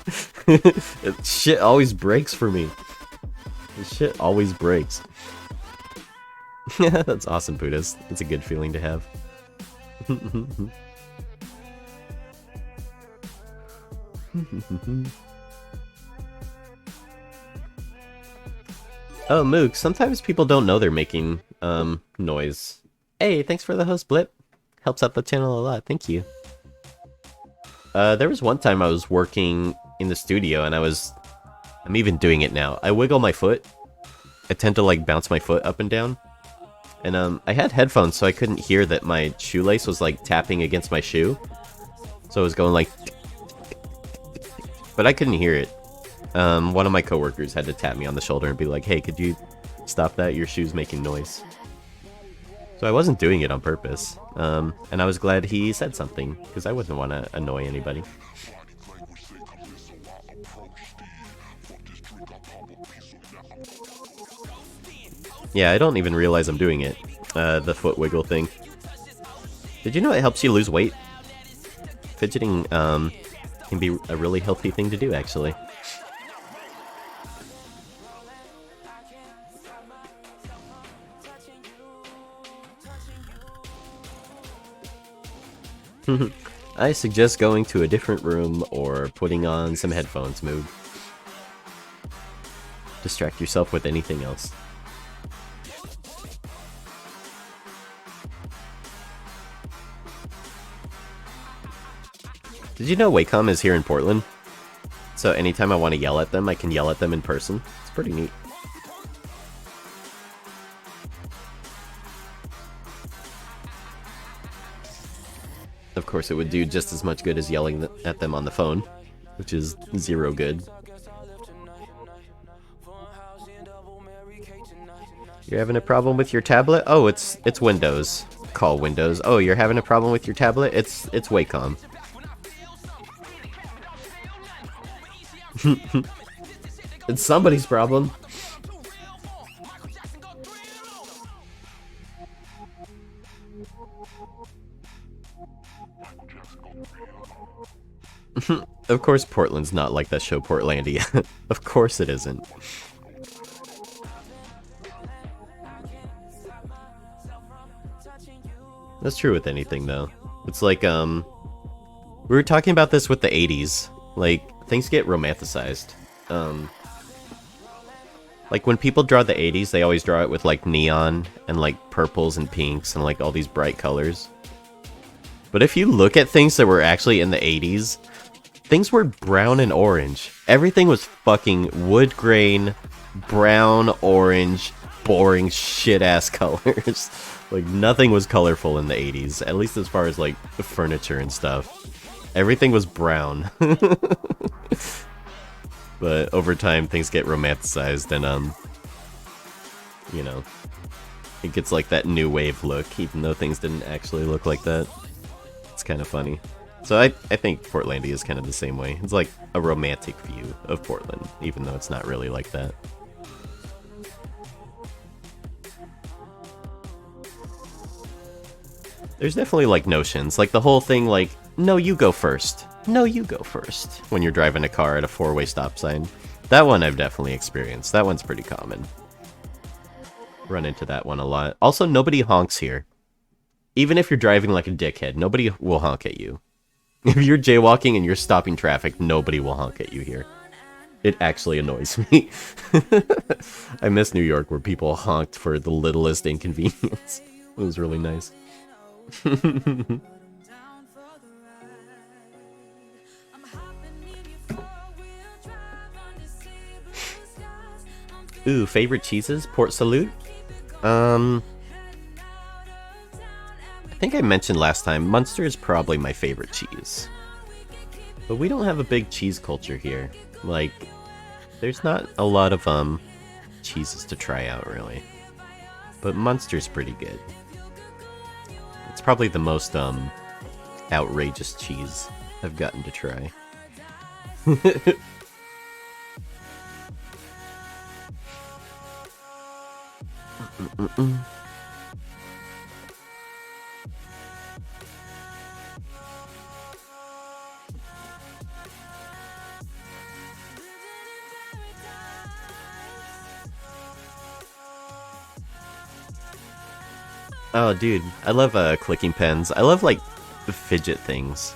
Shit always breaks for me. This shit always breaks. That's awesome, Buddhist. It's a good feeling to have. Oh, Mook, sometimes people don't know they're making noise. Hey, thanks for the host, Blip. Helps out the channel a lot, thank you. There was one time I was working in the studio and I'm even doing it now. I wiggle my foot. I tend to like bounce my foot up and down. And I had headphones so I couldn't hear that my shoelace was like tapping against my shoe. So it was going like... But I couldn't hear it. One of my coworkers had to tap me on the shoulder and be like, hey, could you stop that? Your shoe's making noise. So I wasn't doing it on purpose. And I was glad he said something, because I wouldn't want to annoy anybody. Yeah, I don't even realize I'm doing it. The foot wiggle thing. Did you know it helps you lose weight? Fidgeting can be a really healthy thing to do, actually. I suggest going to a different room or putting on some headphones, Moog. Distract yourself with anything else. Did you know Wacom is here in Portland? So anytime I want to yell at them, I can yell at them in person. It's pretty neat. Of course, it would do just as much good as yelling at them on the phone, which is zero good. You're having a problem with your tablet? Oh, it's Windows. Call Windows. Oh, you're having a problem with your tablet? It's Wacom. It's somebody's problem. Of course Portland's not like that show Portlandia. Of course it isn't. That's true with anything though. It's like we were talking about this with the 80s. Like things get romanticized. Like when people draw the 80s, they always draw it with like neon and like purples and pinks and like all these bright colors. But if you look at things that were actually in the 80s, things were brown and orange. Everything was fucking wood grain, brown, orange, boring shit-ass colors. Like, nothing was colorful in the 80s, at least as far as, like, the furniture and stuff. Everything was brown. But over time, things get romanticized, and, you know, it gets, like, that new wave look, even though things didn't actually look like that. It's kind of funny. So I think Portlandia is kind of the same way. It's like a romantic view of Portland, even though it's not really like that. There's definitely like notions, like the whole thing like, no, you go first. No, you go first. When you're driving a car at a four-way stop sign. That one I've definitely experienced. That one's pretty common. Run into that one a lot. Also, nobody honks here. Even if you're driving like a dickhead, nobody will honk at you. If you're jaywalking and you're stopping traffic, nobody will honk at you here. It actually annoys me. I miss New York where people honked for the littlest inconvenience. It was really nice. Ooh, favorite cheeses? Port Salut? I think I mentioned last time, Munster is probably my favorite cheese. But we don't have a big cheese culture here. Like, there's not a lot of, cheeses to try out, really. But Munster's pretty good. It's probably the most, outrageous cheese I've gotten to try. Oh, dude, I love clicking pens. I love, like, the fidget things.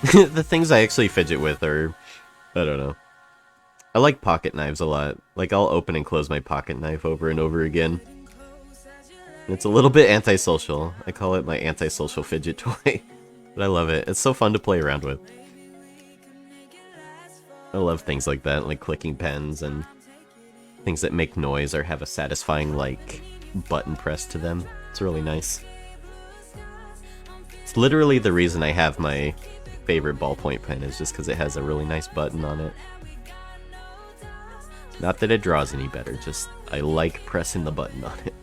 The things I actually fidget with are, I don't know. I like pocket knives a lot. Like, I'll open and close my pocket knife over and over again. It's a little bit antisocial. I call it my antisocial fidget toy. But I love it. It's so fun to play around with. I love things like that, like clicking pens and things that make noise or have a satisfying, like, button press to them. It's really nice. It's literally the reason I have my favorite ballpoint pen, is just because it has a really nice button on it. Not that it draws any better, just I like pressing the button on it.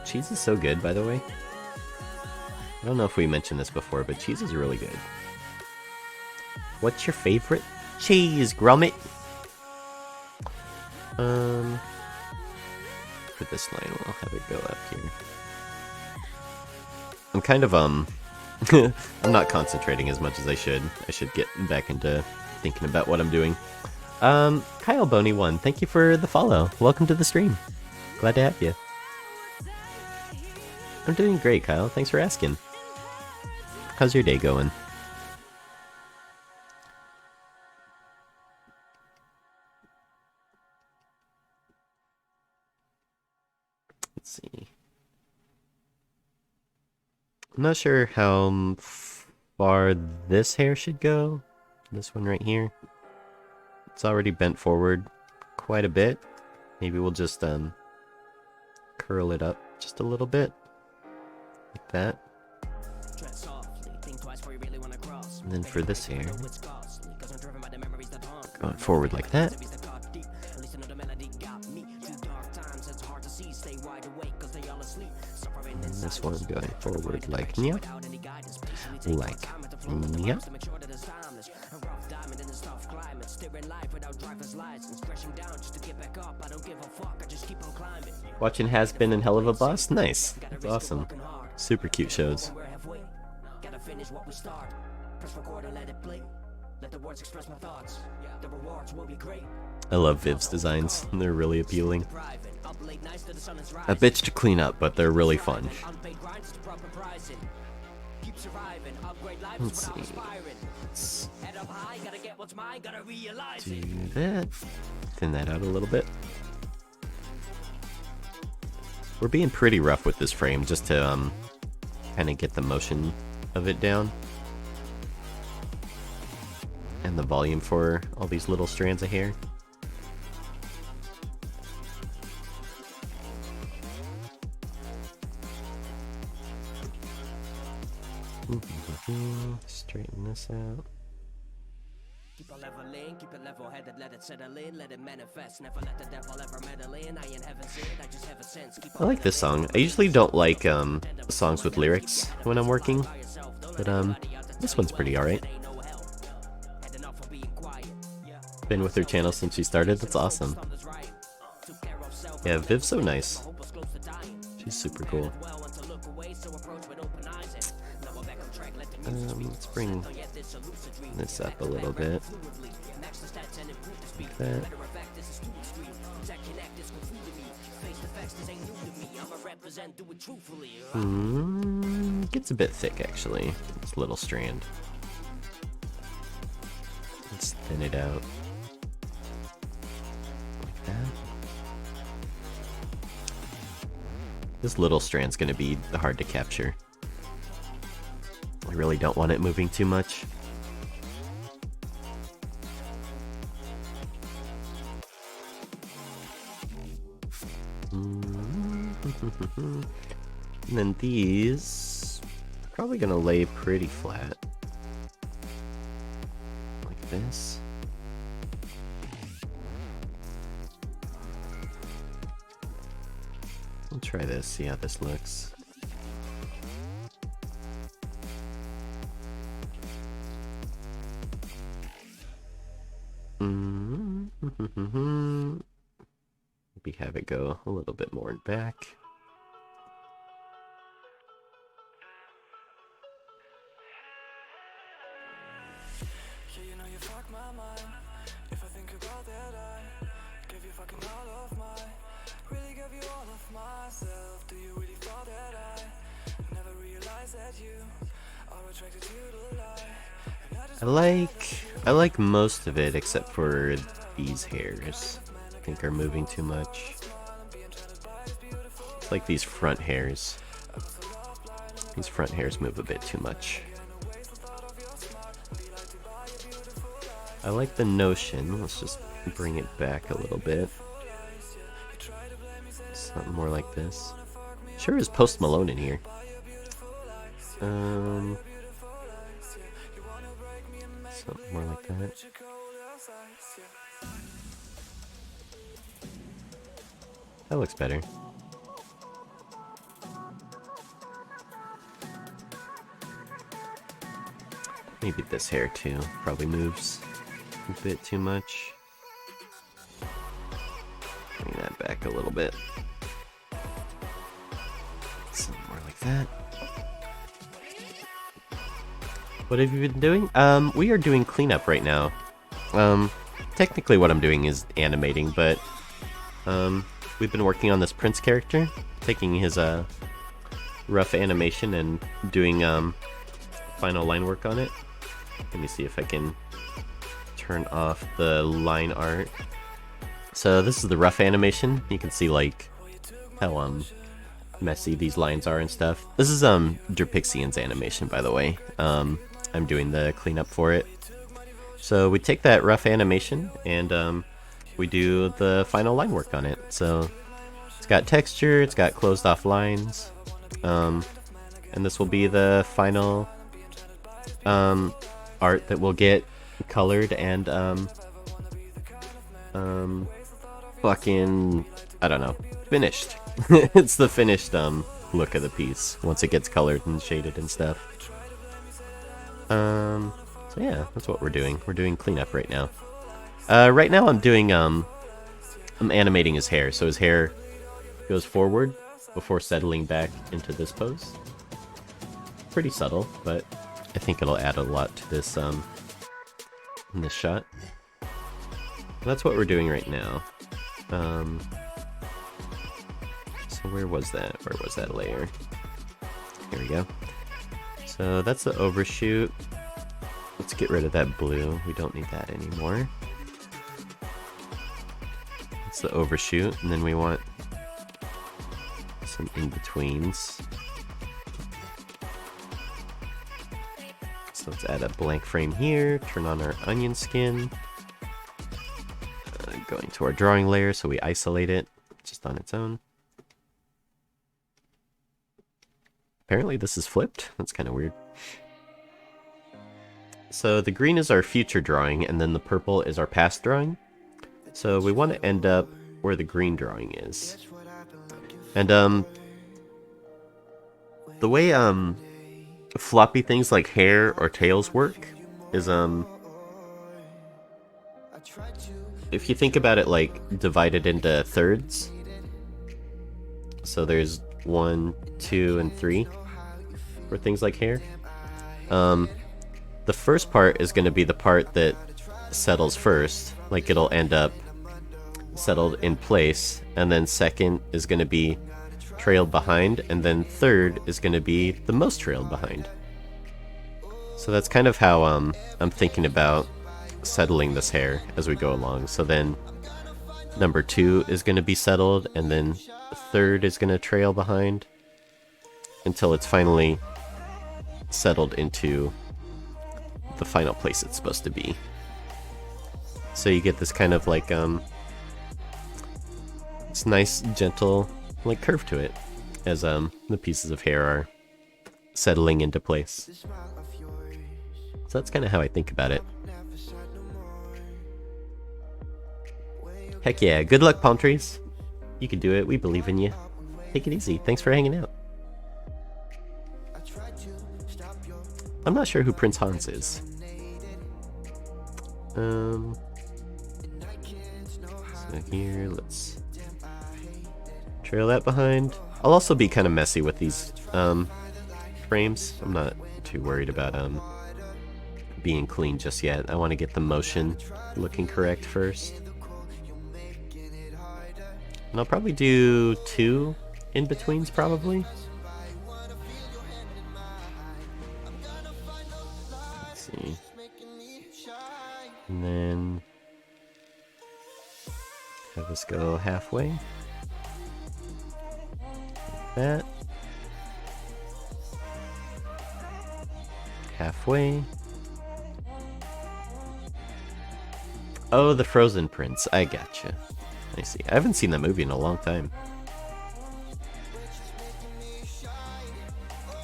Cheese is so good, by the way. I don't know if we mentioned this before, but cheese is really good. What's your favorite cheese, Gromit? For this line, we'll have it go up here. I'm kind of, I'm not concentrating as much as I should. I should get back into thinking about what I'm doing. Kyle Boney 1, thank you for the follow. Welcome to the stream. Glad to have you. I'm doing great, Kyle. Thanks for asking. How's your day going? Let's see. I'm not sure how far this hair should go. This one right here. It's already bent forward quite a bit. Maybe we'll just curl it up just a little bit. Like that. And then for this hair, going forward like that. And this one going forward like nya. Like nya. Watching Has Been and Hell of a Boss? Nice. That's awesome. Super cute shows. I love Viv's designs. They're really appealing. A bitch to clean up, but they're really fun. Let's see. Let's do that. Thin that out a little bit. We're being pretty rough with this frame just to kind of get the motion of it down. And the volume for all these little strands of hair. Straighten this out. Keep a level in, keep it level headed, let it settle in, let it manifest. Never let the devil ever meddle in. I ain't heaven sent, I just have a sense. I like this song. I usually don't like songs with lyrics when I'm working, but this one's pretty alright. Been with her channel since she started. That's awesome. Yeah, Viv's so nice. She's super cool. Let's bring this up a little bit. Like that. Gets a bit thick actually. This little strand. Let's thin it out. Like that. This little strand's gonna be hard to capture. I really don't want it moving too much. And then these probably gonna lay pretty flat. Like this. I'll try this, see how this looks. Maybe have it go a little bit more back. I like most of it except for these hairs. I think are moving too much. It's like these front hairs. These front hairs move a bit too much. I like the notion. Let's just bring it back a little bit. Something more like this. Sure is Post Malone in here. Something more like that. That looks better. Maybe this hair too probably moves a bit too much. Bring that back a little bit. Something more like that. What have you been doing? We are doing cleanup right now. Technically what I'm doing is animating, but we've been working on this Prince character, taking his rough animation and doing final line work on it. Let me see if I can turn off the line art. So this is the rough animation. You can see like how messy these lines are and stuff. This is Derpixian's animation, by the way. I'm doing the cleanup for it. So we take that rough animation and we do the final line work on it. So it's got texture, it's got closed off lines, and this will be the final art that will get colored and fucking, I don't know, finished. It's the finished look of the piece once it gets colored and shaded and stuff. So yeah, that's what we're doing. We're doing cleanup right now. Right now I'm doing, I'm animating his hair, so his hair goes forward before settling back into this pose. Pretty subtle, but I think it'll add a lot to this, in this shot. That's what we're doing right now. So where was that? Where was that layer? Here we go. So that's the overshoot. Let's get rid of that blue. We don't need that anymore. That's the overshoot, and then we want some in-betweens. So let's add a blank frame here, turn on our onion skin. Going to our drawing layer so we isolate it just on its own. Apparently this is flipped. That's kind of weird. So the green is our future drawing, and then the purple is our past drawing. So we want to end up where the green drawing is. And the way floppy things like hair or tails work is if you think about it like divided into thirds. So there's 1, 2, and 3 for things like hair. The first part is going to be the part that settles first, like it'll end up settled in place, and then second is going to be trailed behind, and then third is going to be the most trailed behind. So that's kind of how I'm thinking about settling this hair as we go along. So then number 2 is going to be settled, and then the third is going to trail behind until it's finally settled into the final place it's supposed to be. So you get this kind of like this nice gentle like curve to it as the pieces of hair are settling into place. So that's kind of how I think about it. Heck yeah, good luck, palm trees. You can do it, we believe in you. Take it easy, thanks for hanging out. I'm not sure who Prince Hans is. So here, let's trail that behind. I'll also be kind of messy with these frames. I'm not too worried about being clean just yet. I want to get the motion looking correct first. And I'll probably do 2 in-betweens, probably. Let's see. And then have this go halfway. Like that. Halfway. Oh, the Frozen Prince. I gotcha. I see. I haven't seen that movie in a long time.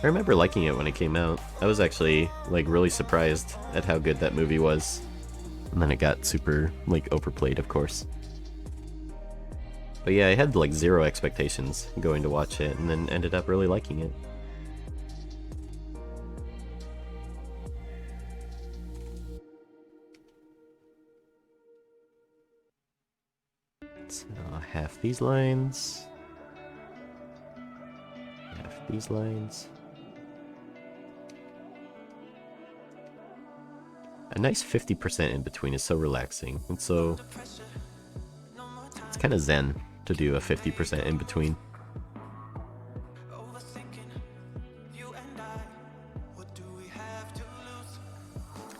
I remember liking it when it came out. I was actually like really surprised at how good that movie was. And then it got super like overplayed, of course. But yeah, I had like 0 expectations going to watch it, and then ended up really liking it. So half these lines, half these lines. A nice 50% in between is so relaxing, and so it's kind of zen to do a 50% in between.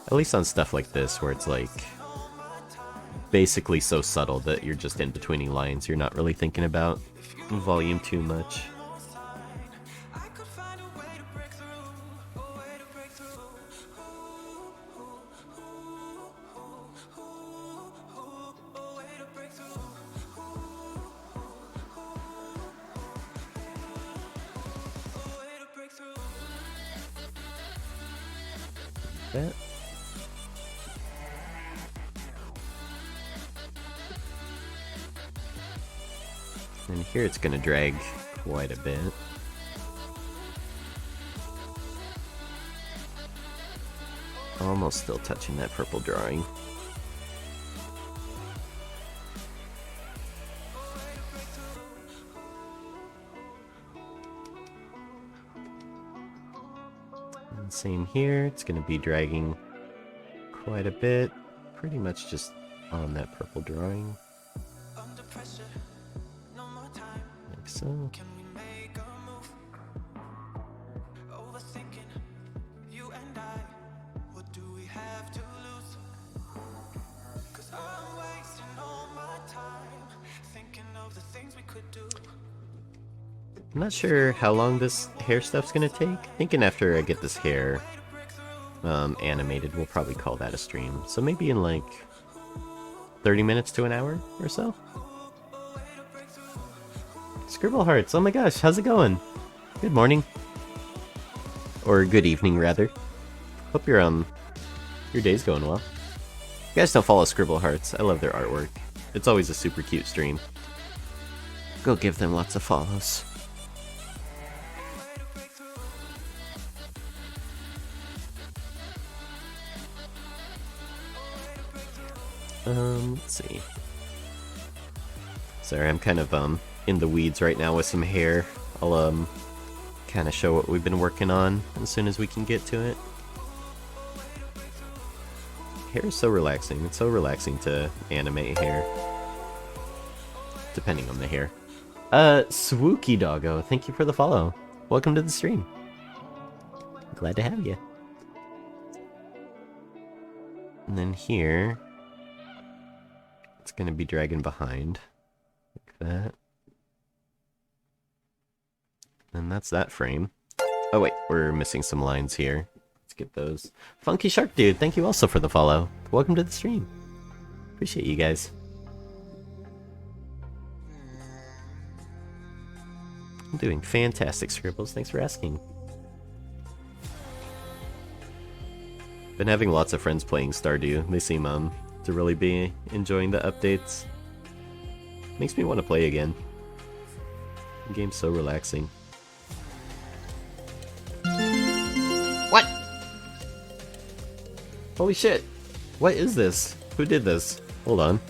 At least on stuff like this, where it's like basically so subtle that you're just in betweening lines. You're not really thinking about volume too much. That. And here it's going to drag quite a bit. Almost still touching that purple drawing. And same here, it's going to be dragging quite a bit. Pretty much just on that purple drawing. Like so. I'm not sure how long this hair stuff's gonna take. Thinking after I get this hair animated, we'll probably call that a stream. So maybe in like 30 minutes to an hour or so. Scribble Hearts, oh my gosh, how's it going? Good morning. Or good evening, rather. Hope your day's going well. If you guys don't follow Scribble Hearts, I love their artwork. It's always a super cute stream. Go give them lots of follows. Let's see. Sorry, I'm kind of in the weeds right now with some hair. I'll kind of show what we've been working on as soon as we can get to it. Hair is so relaxing. It's so relaxing to animate hair. Depending on the hair. Swooky Doggo, thank you for the follow. Welcome to the stream. Glad to have you. And then here, it's gonna be dragging behind, like that. And that's that frame. Oh wait, we're missing some lines here. Let's get those. Funky Shark Dude, thank you also for the follow. Welcome to the stream. Appreciate you guys. I'm doing fantastic, Scribbles. Thanks for asking. Been having lots of friends playing Stardew. They seem to really be enjoying the updates. Makes me want to play again. The game's so relaxing. What? Holy shit. What is this? Who did this? Hold on.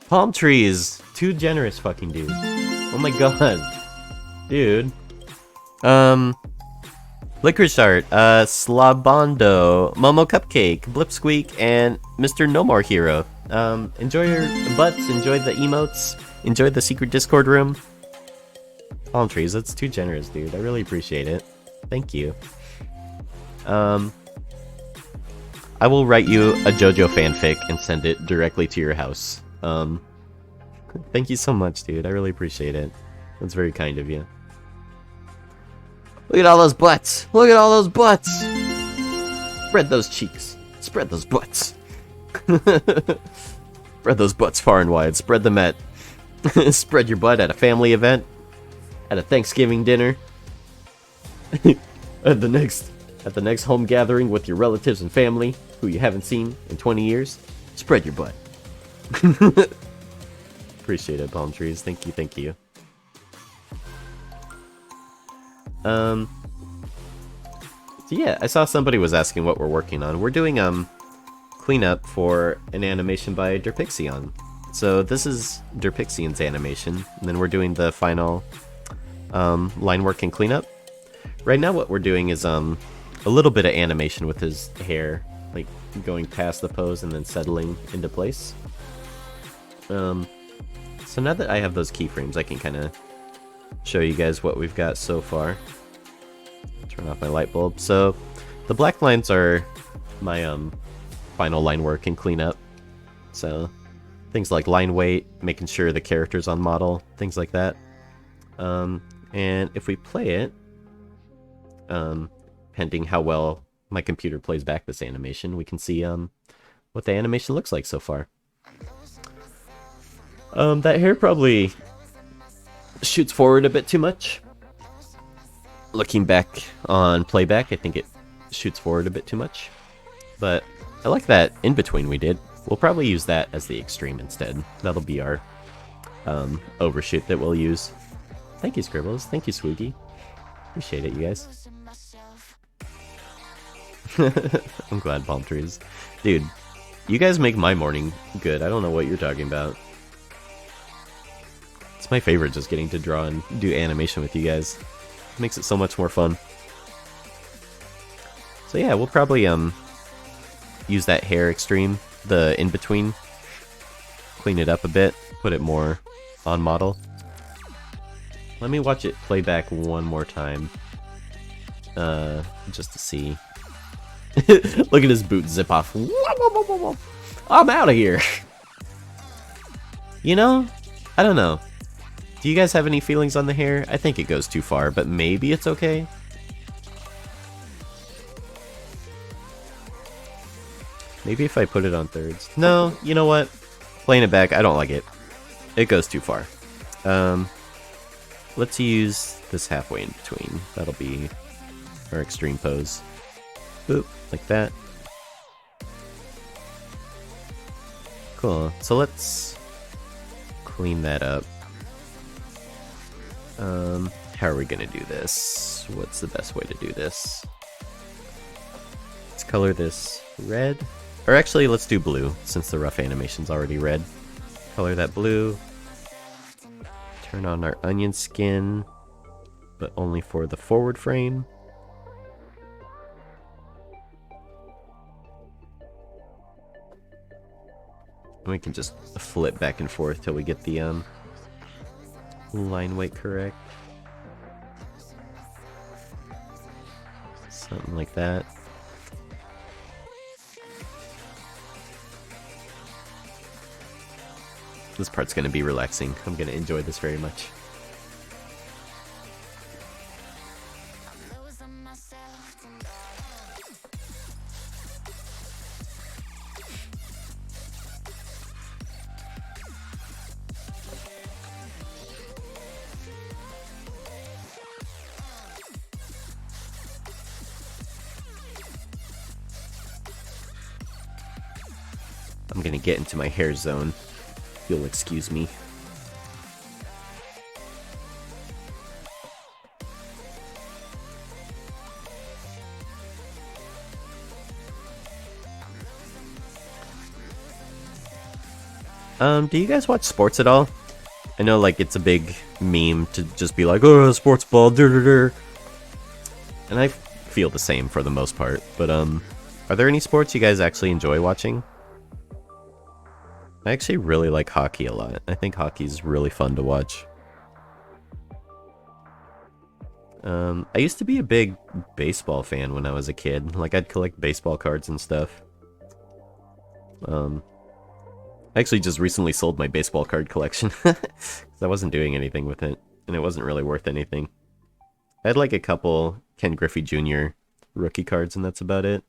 Palm trees. Too generous, fucking dude. Oh my god. Dude. Licorice Art, Slabondo, Momo Cupcake, Blipsqueak, and Mr. No More Hero. Enjoy your butts, enjoy the emotes, enjoy the secret Discord room. Palm trees, that's too generous, dude. I really appreciate it. Thank you. I will write you a JoJo fanfic and send it directly to your house. Thank you so much, dude. I really appreciate it. That's very kind of you. Look at all those butts! Look at all those butts! Spread those cheeks. Spread those butts. Spread those butts far and wide. Spread them at... Spread your butt at a family event. At a Thanksgiving dinner. at the next home gathering with your relatives and family who you haven't seen in 20 years. Spread your butt. Appreciate it, palm trees. Thank you, thank you. So yeah, I saw somebody was asking what we're working on. We're doing cleanup for an animation by Derpixion. So this is Derpixion's animation, and then we're doing the final line work and cleanup. Right now what we're doing is a little bit of animation with his hair, like going past the pose and then settling into place. So now that I have those keyframes, I can kind of show you guys what we've got so far. Turn off my light bulb. So the black lines are my final line work and cleanup. So things like line weight, making sure the character's on model, things like that. And if we play it, pending how well my computer plays back this animation, we can see what the animation looks like so far. That hair probably shoots forward a bit too much. Looking back on playback, I think it shoots forward a bit too much. But I like that in between we did. We'll probably use that as the extreme instead. That'll be our overshoot that we'll use. Thank you, Scribbles. Thank you, Swoogie. Appreciate it, you guys. I'm glad, palm trees. Dude, you guys make my morning good. I don't know what you're talking about. It's my favorite just getting to draw and do animation with you guys. It makes it so much more fun. So yeah, we'll probably use that hair extreme, the in-between, clean it up a bit, put it more on model. Let me watch it play back one more time. Just to see. Look at his boot zip off. I'm out of here. You know, I don't know. Do you guys have any feelings on the hair? I think it goes too far, but maybe it's okay. Maybe if I put it on thirds. No, you know what? Playing it back, I don't like it. It goes too far. Let's use this halfway in between. That'll be our extreme pose. Boop, like that. Cool. So let's clean that up. How are we gonna do this? What's the best way to do this? Let's color this red. Or actually, let's do blue, since the rough animation's already red. Color that blue. Turn on our onion skin, but only for the forward frame. And we can just flip back and forth till we get the line weight correct. Something like that. This part's going to be relaxing. I'm going to enjoy this very much. I'm going to get into my hair zone. You'll excuse me. Do you guys watch sports at all? I know, like, it's a big meme to just be like, oh, sports ball, and I feel the same for the most part, but, are there any sports you guys actually enjoy watching? I actually really like hockey a lot. I think hockey's really fun to watch. I used to be a big baseball fan when I was a kid. Like, I'd collect baseball cards and stuff. I actually just recently sold my baseball card collection. Because I wasn't doing anything with it. And it wasn't really worth anything. I had like a couple Ken Griffey Jr. rookie cards and that's about it.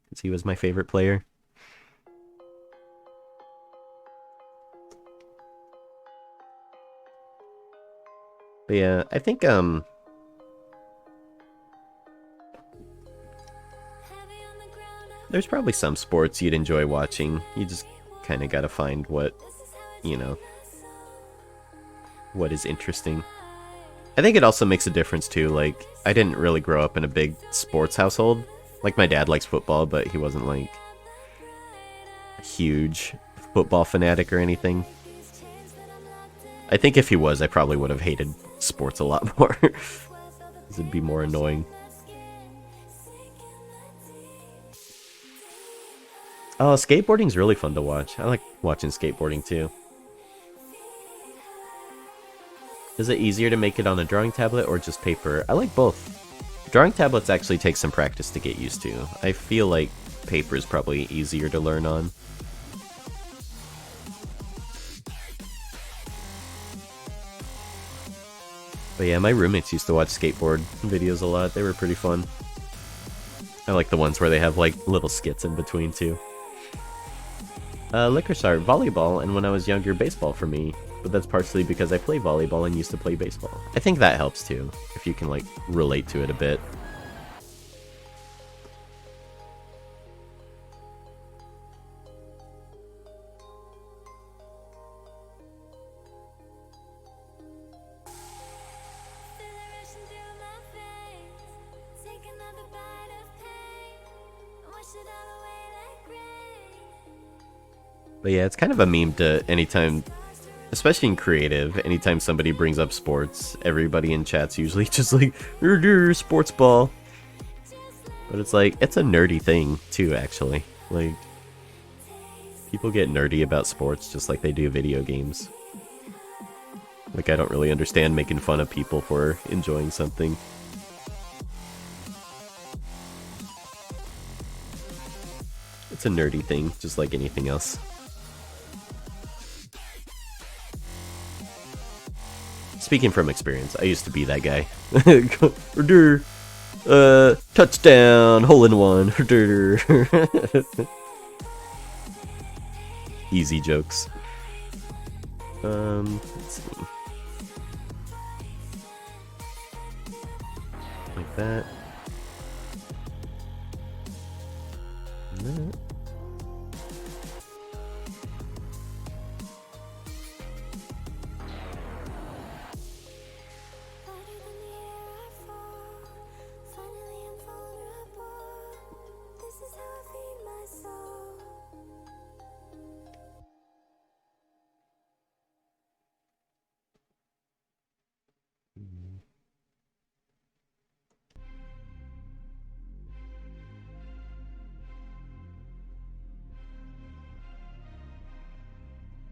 Because he was my favorite player. But yeah, I think, there's probably some sports you'd enjoy watching. You just kind of gotta find what, you know, what is interesting. I think it also makes a difference too, like, I didn't really grow up in a big sports household. Like, my dad likes football, but he wasn't, like, a huge football fanatic or anything. I think if he was, I probably would have hated sports a lot more. It'd be more annoying. Oh, skateboarding's really fun to watch. I like watching skateboarding too. Is it easier to make it on a drawing tablet or just paper? I like both. Drawing tablets actually take some practice to get used to. I feel like paper is probably easier to learn on. But yeah, my roommates used to watch skateboard videos a lot. They were pretty fun. I like the ones where they have like little skits in between too. Licorice art, volleyball, and when I was younger, baseball for me. But that's partially because I play volleyball and used to play baseball. I think that helps too, if you can like relate to it a bit. But yeah, it's kind of a meme to anytime, especially in creative, anytime somebody brings up sports, everybody in chat's usually just like, sports ball. But it's like, it's a nerdy thing, too, actually. Like, people get nerdy about sports just like they do video games. Like, I don't really understand making fun of people for enjoying something. It's a nerdy thing, just like anything else. Speaking from experience, I used to be that guy. Touchdown, hole in one. Easy jokes. Let's see. Like that. And that.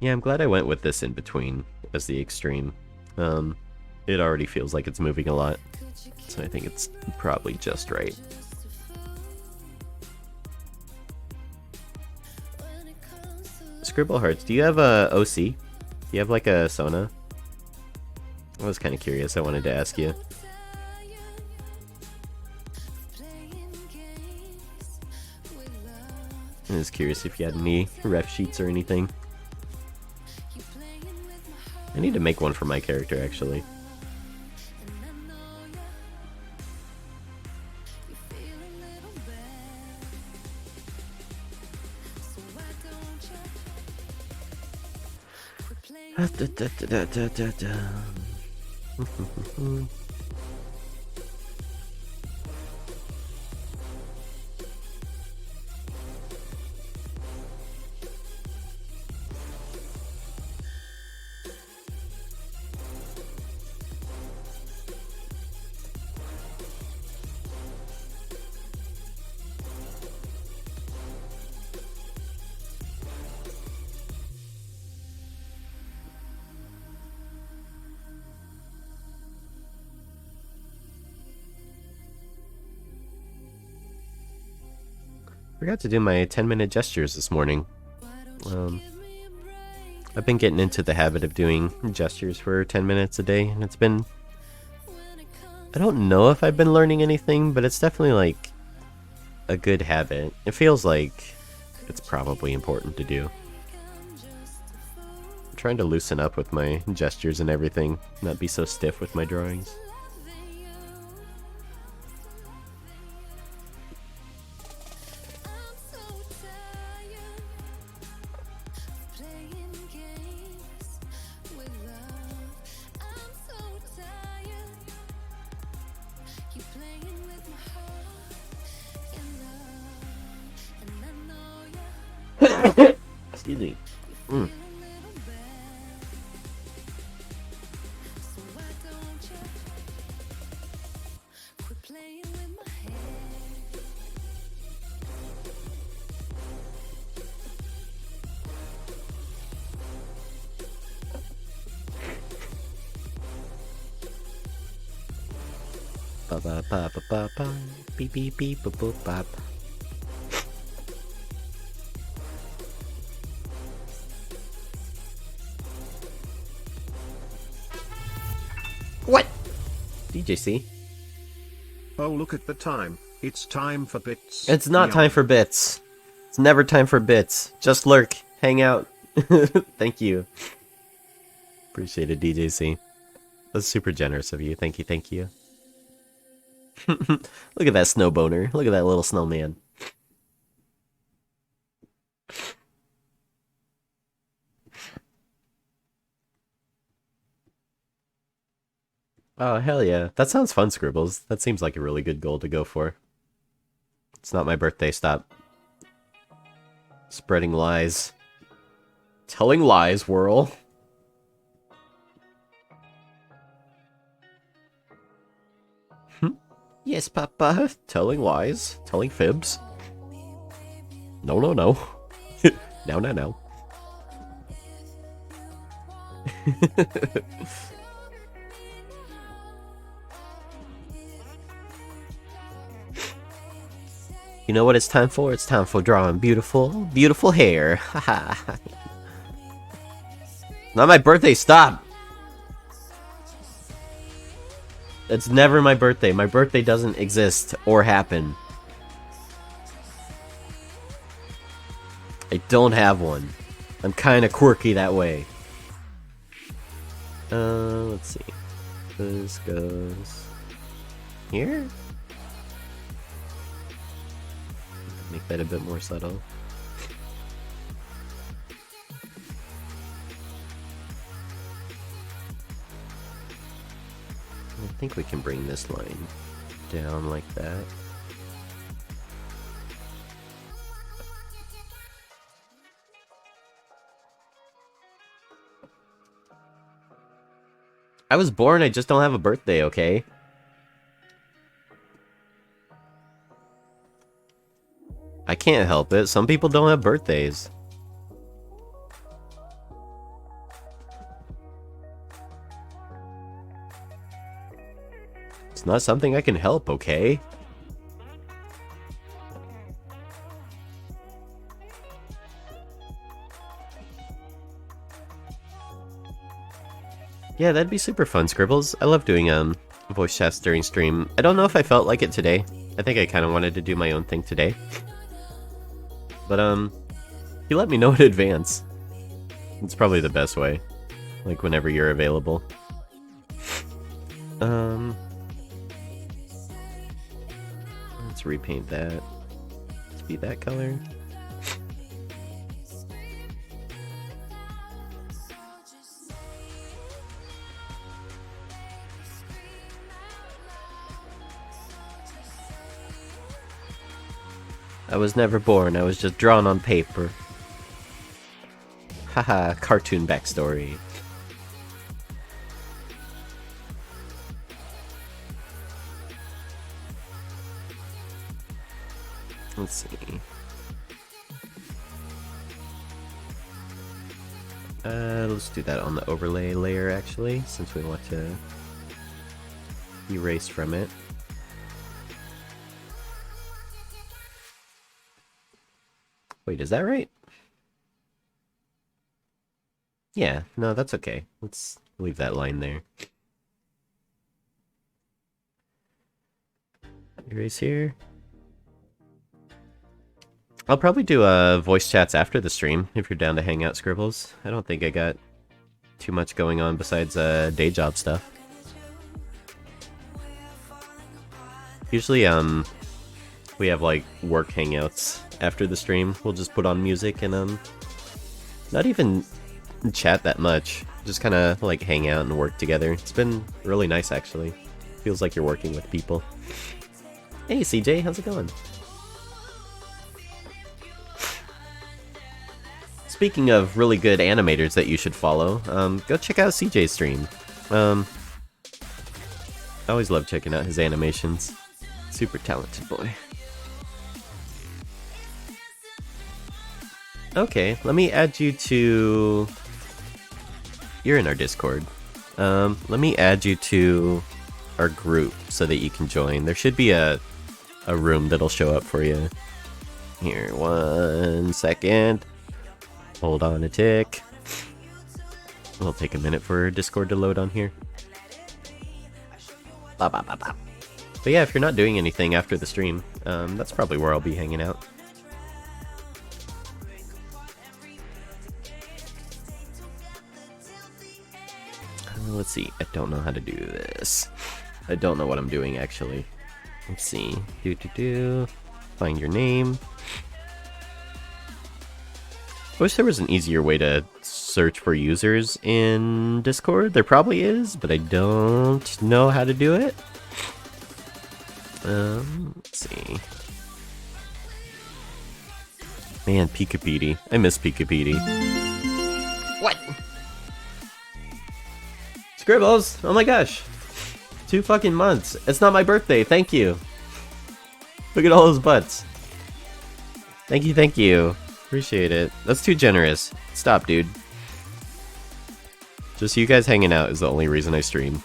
Yeah, I'm glad I went with this in between as the extreme. It already feels like it's moving a lot, so I think it's probably just right. Scribble Hearts, do you have a OC? Do you have like a Sona? I was kind of curious, I wanted to ask you. I was curious if you had any ref sheets or anything. I need to make one for my character, actually. Forgot to do my 10-minute gestures this morning. I've been getting into the habit of doing gestures for 10 minutes a day, and it's been... I don't know if I've been learning anything, but it's definitely like a good habit. It feels like it's probably important to do. I'm trying to loosen up with my gestures and everything, not be so stiff with my drawings. Excuse me. Ba ba ba ba ba ba beep beep beep boop boop bop. What? DJC? Oh, look at the time. It's time for bits. It's not time for bits. It's never time for bits. Just lurk. Hang out. Thank you. Appreciate it, DJC. That's super generous of you. Thank you, thank you. Look at that snow boner. Look at that little snowman. Oh, hell yeah. That sounds fun, Scribbles. That seems like a really good goal to go for. It's not my birthday, stop. Spreading lies. Telling lies, Whirl. Yes, Papa. Telling lies. Telling fibs. No, no, no. No, no, no. You know what it's time for? It's time for drawing beautiful, beautiful hair. Haha. Not my birthday, stop! It's never my birthday. My birthday doesn't exist or happen. I don't have one. I'm kinda quirky that way. Let's see. This goes here? Make that a bit more subtle. I think we can bring this line down like that. I was born, I just don't have a birthday, okay? I can't help it. Some people don't have birthdays. It's not something I can help, okay? Yeah, that'd be super fun, Scribbles. I love doing voice chats during stream. I don't know if I felt like it today. I think I kind of wanted to do my own thing today. But you let me know in advance. It's probably the best way. Like whenever you're available. Let's repaint that to be that color. I was never born, I was just drawn on paper. Haha, cartoon backstory. Let's see. Let's do that on the overlay layer actually, since we want to erase from it. Wait, is that right? Yeah, no, that's okay. Let's leave that line there. Erase here. I'll probably do voice chats after the stream, if you're down to hang out, Scribbles. I don't think I got too much going on besides day job stuff. Usually, we have like work hangouts after the stream. We'll just put on music and not even chat that much. Just kind of like hang out and work together. It's been really nice actually. Feels like you're working with people. Hey CJ, how's it going? Speaking of really good animators that you should follow, go check out CJ's stream. I always love checking out his animations. Super talented boy. Okay, let me add you to... You're in our Discord. Let me add you to our group so that you can join. There should be a room that'll show up for you. Here, 1 second. Hold on a tick. It'll take a minute for Discord to load on here. Ba, ba, ba, ba. But yeah, if you're not doing anything after the stream, that's probably where I'll be hanging out. Let's see. I don't know how to do this. I don't know what I'm doing actually. Let's see. Find your name. I wish there was an easier way to search for users in Discord. There probably is, but I don't know how to do it. Let's see. Man, Pika-Petey. I miss Pika-Petey. What? Scribbles! Oh my gosh! 2 fucking months. It's not my birthday. Thank you. Look at all those butts. Thank you, thank you. Appreciate it. That's too generous. Stop, dude. Just you guys hanging out is the only reason I stream.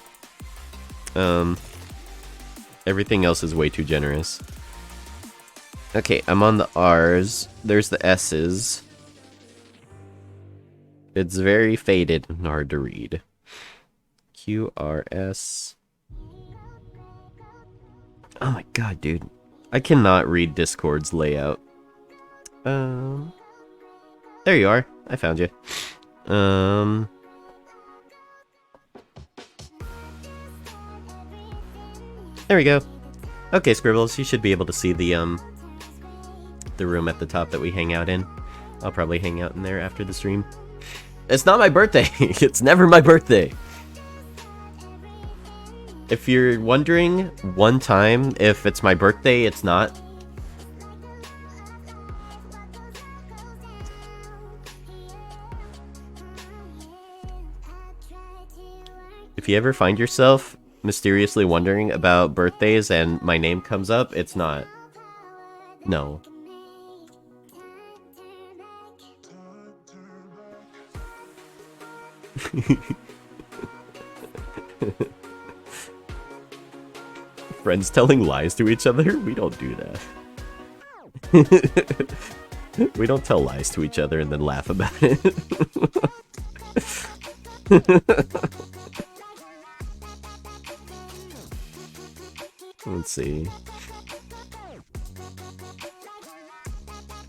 Everything else is way too generous. Okay, I'm on the R's. There's the S's. It's very faded and hard to read. Q, R, S. Oh my god, dude. I cannot read Discord's layout. There you are. I found you. There we go. Okay, Scribbles, you should be able to see the room at the top that we hang out in. I'll probably hang out in there after the stream. It's not my birthday. It's never my birthday. If you're wondering one time if it's my birthday, it's not. If you ever find yourself mysteriously wondering about birthdays and my name comes up, it's not. No. Friends telling lies to each other? We don't do that. We don't tell lies to each other and then laugh about it. Let's see.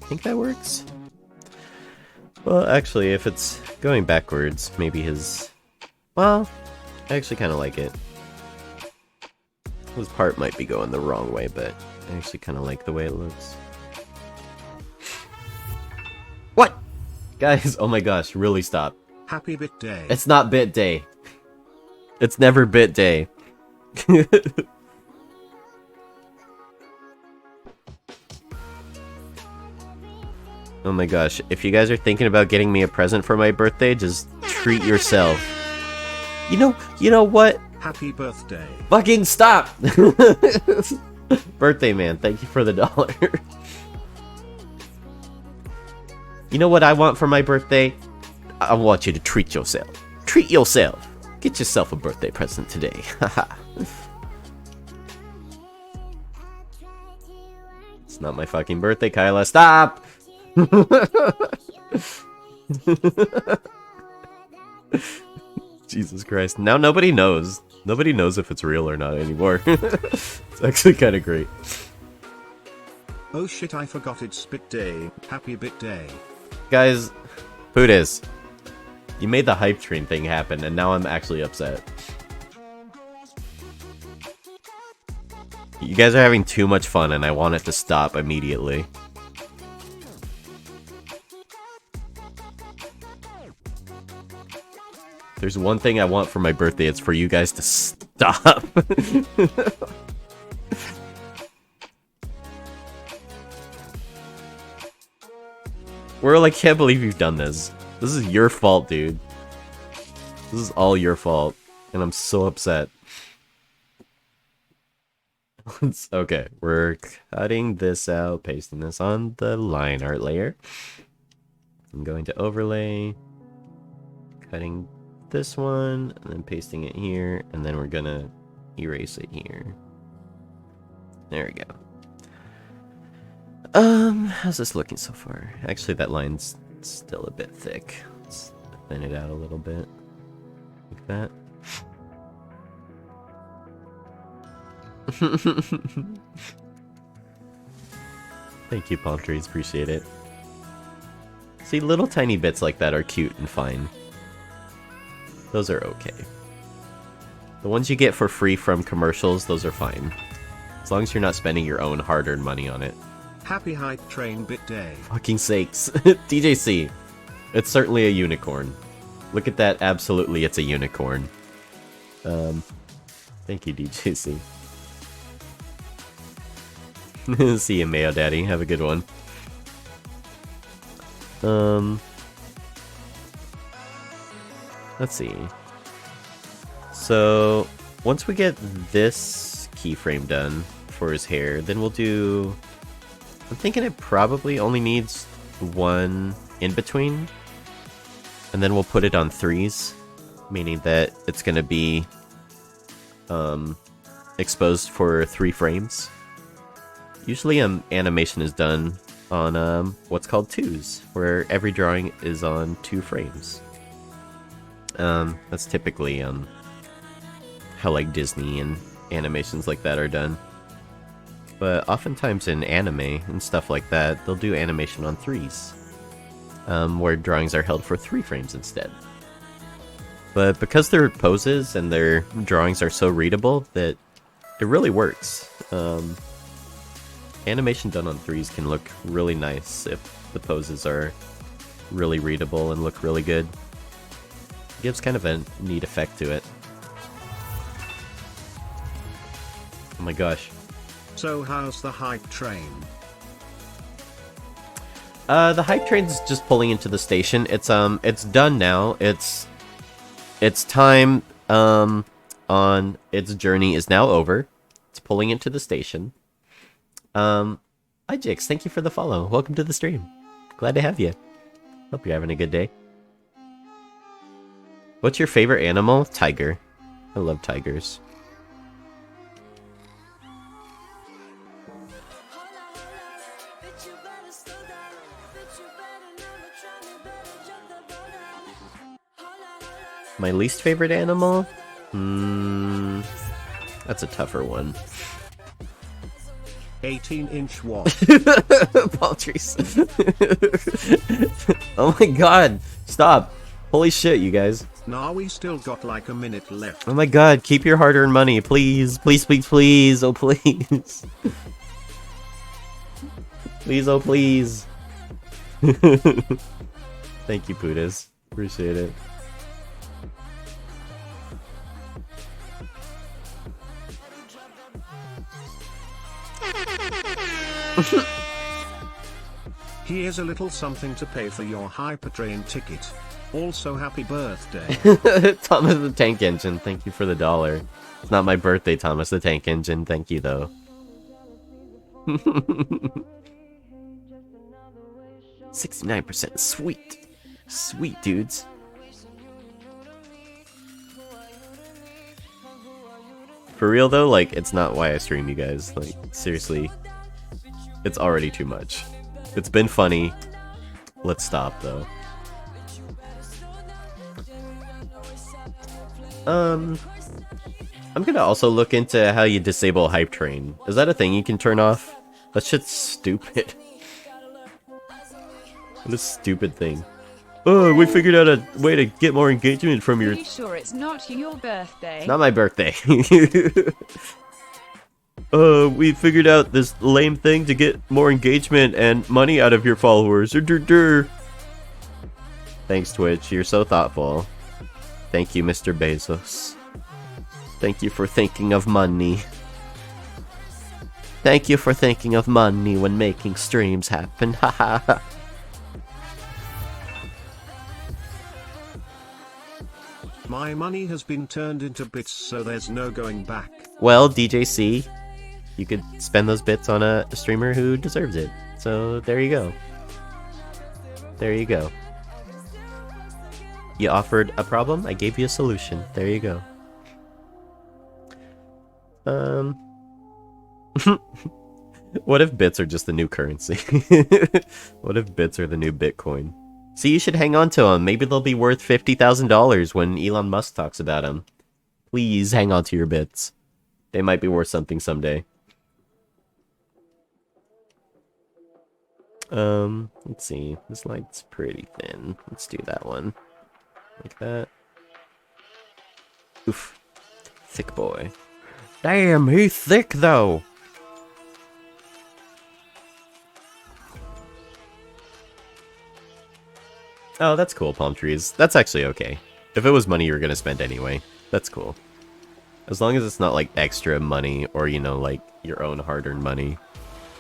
I think that works. Well, actually, if it's going backwards, maybe his... Well, I actually kind of like it. His part might be going the wrong way, but I actually kind of like the way it looks. What? Guys, oh my gosh, really stop. Happy Bit Day. It's not Bit Day. It's never Bit Day. Oh my gosh, if you guys are thinking about getting me a present for my birthday, just treat yourself. You know what? Happy birthday. Fucking stop! Birthday man, thank you for the $1. You know what I want for my birthday? I want you to treat yourself. Treat yourself. Get yourself a birthday present today. It's not my fucking birthday, Kyla. Stop! Jesus Christ. Now nobody knows. Nobody knows if it's real or not anymore. It's actually kind of great. Oh shit, I forgot it's Bit Day. Happy Bit Day. Guys, Putis, you made the hype train thing happen, and now I'm actually upset. You guys are having too much fun, and I want it to stop immediately. There's one thing I want for my birthday, it's for you guys to stop. Whirl, I can't believe you've done this. This is your fault, dude. This is all your fault. And I'm so upset. Okay, we're cutting this out, pasting this on the line art layer. I'm going to overlay. Cutting this one, and then pasting it here, and then we're gonna erase it here. There we go. How's this looking so far? Actually, that line's still a bit thick. Let's thin it out a little bit. Like that. Thank you, palm trees. Appreciate it. See, little tiny bits like that are cute and fine. Those are okay. The ones you get for free from commercials, those are fine. As long as you're not spending your own hard-earned money on it. Happy Hype Train Bit Day. Fucking sakes. DJC. It's certainly a unicorn. Look at that. Absolutely, it's a unicorn. Thank you, DJC. See you, Mayo Daddy. Have a good one. Let's see. So, once we get this keyframe done for his hair, then we'll do... I'm thinking it probably only needs one in between. And then we'll put it on 3s, meaning that it's going to be exposed for 3 frames. Usually animation is done on what's called 2s, where every drawing is on 2 frames. That's typically how like Disney and animations like that are done. But oftentimes in anime and stuff like that, they'll do animation on 3s, where drawings are held for 3 frames instead. But because their poses and their drawings are so readable that it really works. Animation done on 3s can look really nice if the poses are really readable and look really good. It gives kind of a neat effect to it. Oh my gosh. So how's the hype train? The hype train's just pulling into the station. It's done now. Its time on its journey is now over. It's pulling into the station. Hi Jix, thank you for the follow. Welcome to the stream. Glad to have you. Hope you're having a good day. What's your favorite animal? Tiger. I love tigers. My least favorite animal? That's a tougher one. 18-inch wall. Palm trees. Oh my god. Stop. Holy shit, you guys. Nah, we still got like a minute left. Oh my god, keep your hard-earned money, please. Please, please, please. Oh, please. Please, oh, please. Thank you, Pudas. Appreciate it. Here's a little something to pay for your Hypertrain ticket. Also, happy birthday. Thomas the Tank Engine, thank you for the $1. It's not my birthday, Thomas the Tank Engine. Thank you, though. 69%. Sweet. Sweet, dudes. For real, though, like, it's not why I stream, you guys. Like, seriously. It's already too much. It's been funny. Let's stop, though. I'm gonna also look into how you disable Hype Train. Is that a thing you can turn off? That shit's stupid. What a stupid thing. Oh, we figured out a way to get more engagement from your... Are you sure it's not your birthday? It's not my birthday. We figured out this lame thing to get more engagement and money out of your followers. Thanks, Twitch. You're so thoughtful. Thank you, Mr. Bezos. Thank you for thinking of money. Thank you for thinking of money when making streams happen. Haha. My money has been turned into bits, so there's no going back. Well, DJC, you could spend those bits on a streamer who deserves it. So there you go. There you go. You offered a problem, I gave you a solution. There you go. What if bits are just the new currency? What if bits are the new Bitcoin? See, you should hang on to them. Maybe they'll be worth $50,000 when Elon Musk talks about them. Please hang on to your bits. They might be worth something someday. Let's see. This light's pretty thin. Let's do that one. Like that. Oof. Thick boy. Damn, he's thick though. Oh, that's cool, palm trees. That's actually okay. If it was money you were gonna spend anyway, that's cool. As long as it's not like extra money or, you know, like your own hard-earned money,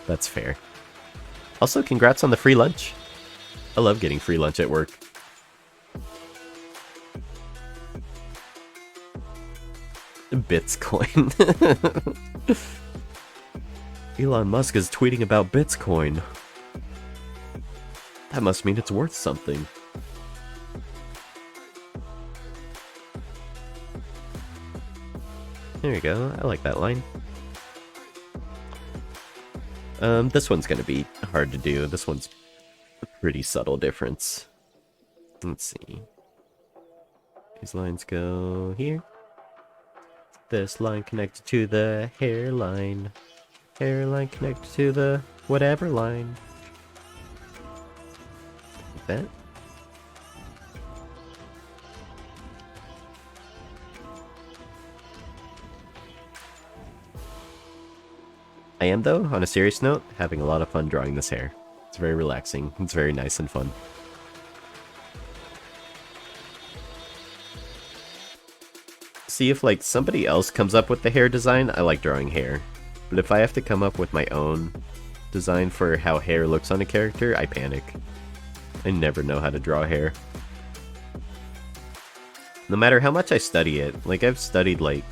that's fair. Also, congrats on the free lunch. I love getting free lunch at work. Bitcoin. Elon Musk is tweeting about Bitcoin. That must mean it's worth something. There you go. I like that line. This one's gonna be hard to do. This one's a pretty subtle difference. Let's see. These lines go here. This line connected to the hairline. Hairline connected to the whatever line. Like that. I am, though, on a serious note, having a lot of fun drawing this hair. It's very relaxing. It's very nice and fun. See, if, like, somebody else comes up with the hair design, I like drawing hair. But if I have to come up with my own design for how hair looks on a character, I panic. I never know how to draw hair. No matter how much I study it, like, I've studied, like,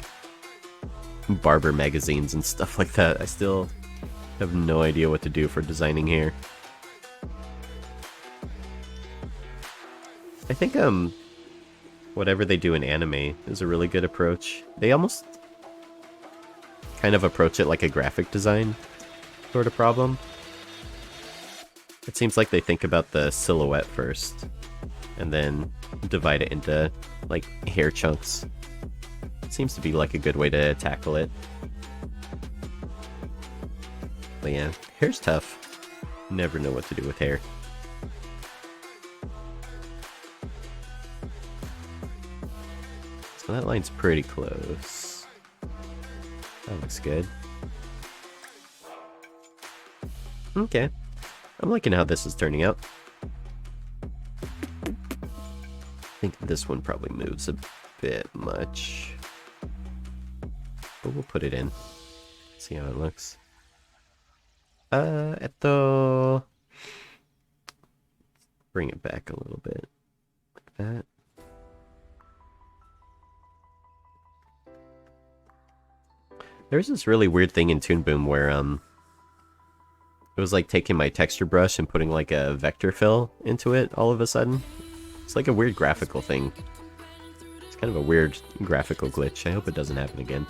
barber magazines and stuff like that, I still have no idea what to do for designing hair. I think, whatever they do in anime is a really good approach. They almost kind of approach it like a graphic design sort of problem. It seems like they think about the silhouette first, and then divide it into, like, hair chunks. Seems to be like a good way to tackle it. But yeah, hair's tough. Never know what to do with hair. So that line's pretty close. That looks good. Okay. I'm liking how this is turning out. I think this one probably moves a bit much. But we'll put it in. See how it looks. Bring it back a little bit. Like that. There's this really weird thing in Toon Boom where, it was like taking my texture brush and putting like a vector fill into it all of a sudden. It's like a weird graphical thing. It's kind of a weird graphical glitch. I hope it doesn't happen again.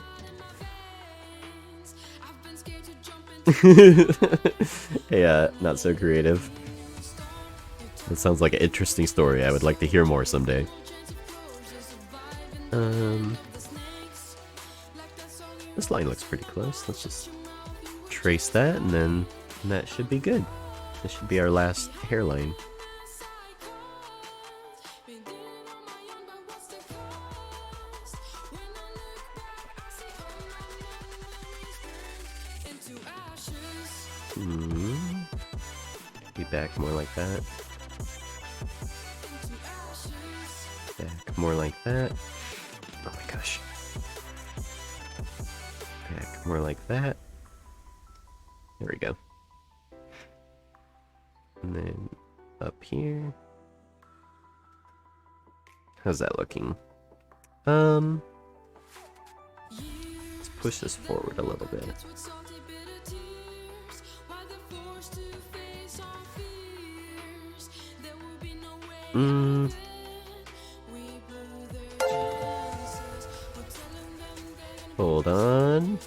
Yeah, not so creative. That sounds like an interesting story. I would like to hear more someday. This line looks pretty close. Let's just trace that, and then that should be good. This should be our last hairline. Be back more like that. Back more like that. Oh my gosh. Back more like that. There we go. And then up here. How's that looking? Let's push this forward a little bit. Hold on.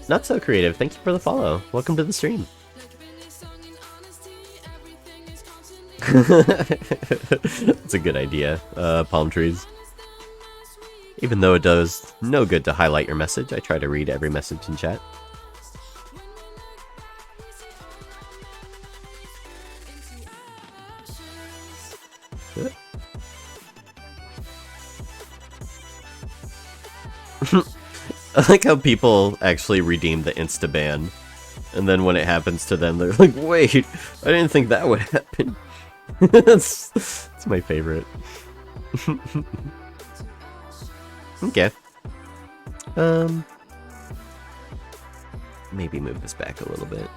Not so creative. Thank you for the follow. Welcome to the stream. That's a good idea. Palm trees. Even though it does no good to highlight your message, I try to read every message in chat. I like how people actually redeem the insta-ban, and then when it happens to them, they're like, wait, I didn't think that would happen. That's my favorite. Okay. Maybe move this back a little bit.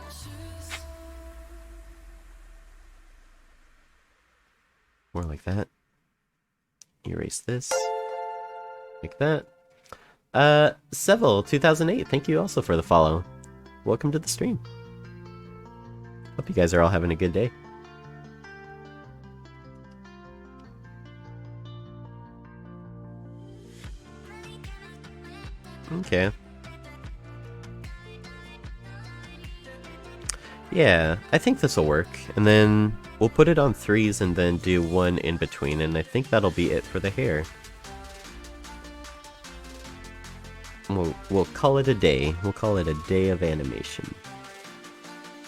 More like that. Erase this. Like that. Seville 2008, thank you also for the follow. Welcome to the stream. Hope you guys are all having a good day. Okay. Yeah, I think this will work. And then we'll put it on 3s and then do one in between, and I think that'll be it for the hair. We'll call it a day. We'll call it a day of animation.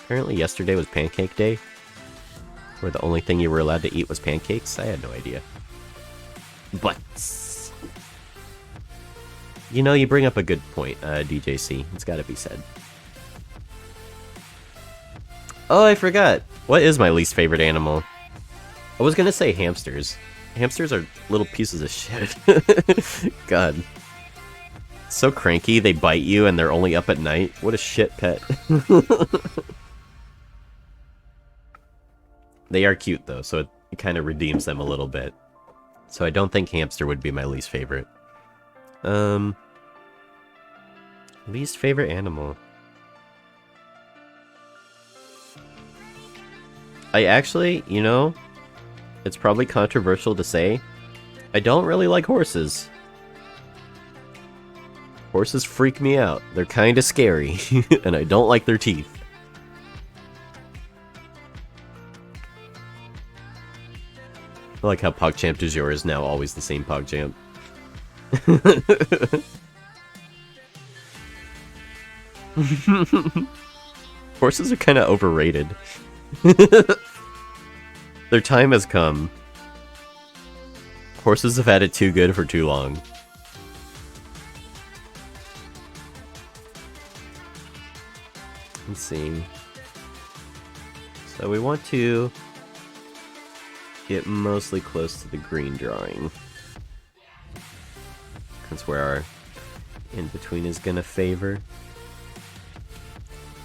Apparently yesterday was pancake day, where the only thing you were allowed to eat was pancakes. I had no idea. But you know, you bring up a good point, DJC. It's gotta be said. Oh, I forgot. What is my least favorite animal? I was gonna say hamsters. Hamsters are little pieces of shit. God. So cranky, they bite you and they're only up at night. What a shit pet. They are cute though, so it kind of redeems them a little bit. So I don't think hamster would be my least favorite. Least favorite animal. I actually, you know, it's probably controversial to say, I don't really like horses. Horses freak me out. They're kind of scary, and I don't like their teeth. I like how PogChamp du jour is now always the same PogChamp. Horses are kind of overrated. Their time has come. Horses have had it too good for too long. Let's see. So we want to get mostly close to the green drawing. That's where our in-between is gonna favor.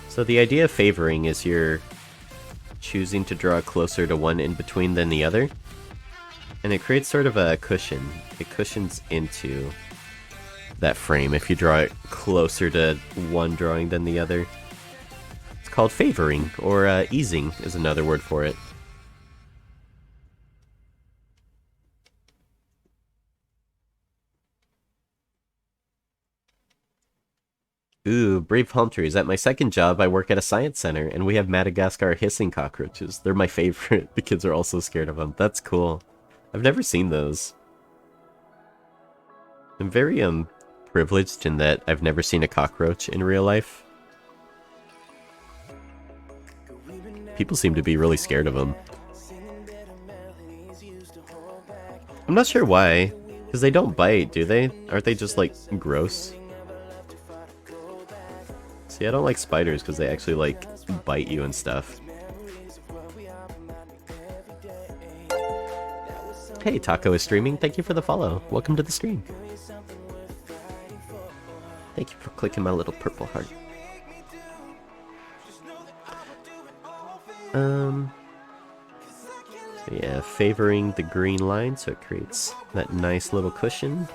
So the idea of favoring is you're choosing to draw closer to one in-between than the other. And it creates sort of a cushion. It cushions into that frame if you draw it closer to one drawing than the other. It's called favoring, or easing is another word for it. Ooh, Brave Palm Trees. At my second job, I work at a science center, and we have Madagascar hissing cockroaches. They're my favorite. The kids are also scared of them. That's cool. I've never seen those. I'm very, privileged in that I've never seen a cockroach in real life. People seem to be really scared of them. I'm not sure why, because they don't bite, do they? Aren't they just, like, gross? See, I don't like spiders because they actually, like, bite you and stuff. Hey, Taco is streaming. Thank you for the follow. Welcome to the stream. Thank you for clicking my little purple heart. So yeah, favoring the green line so it creates that nice little cushion.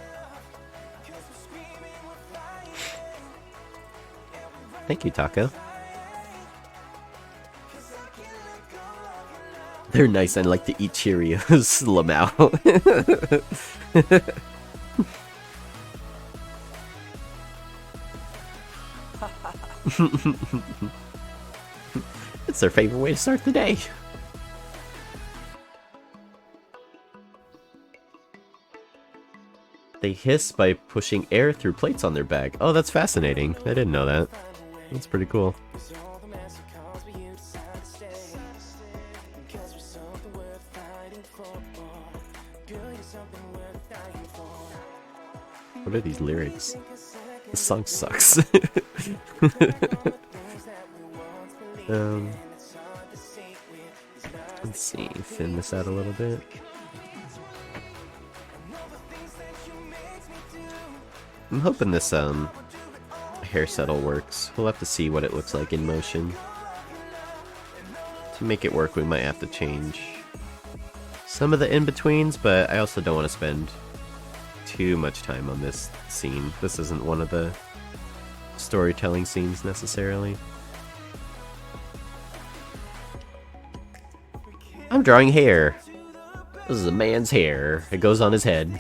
Thank you, Taco. They're nice. I like to eat Cheerios, Lamau. It's their favorite way to start the day. They hiss by pushing air through plates on their back. Oh, that's fascinating. I didn't know that. That's pretty cool. What are these lyrics? The song sucks. Let's see, thin this out a little bit. I'm hoping this hair settle works. We'll have to see what it looks like in motion. To make it work, we might have to change some of the in-betweens, but I also don't want to spend too much time on this scene. This isn't one of the storytelling scenes necessarily. I'm drawing hair. This is a man's hair. It goes on his head.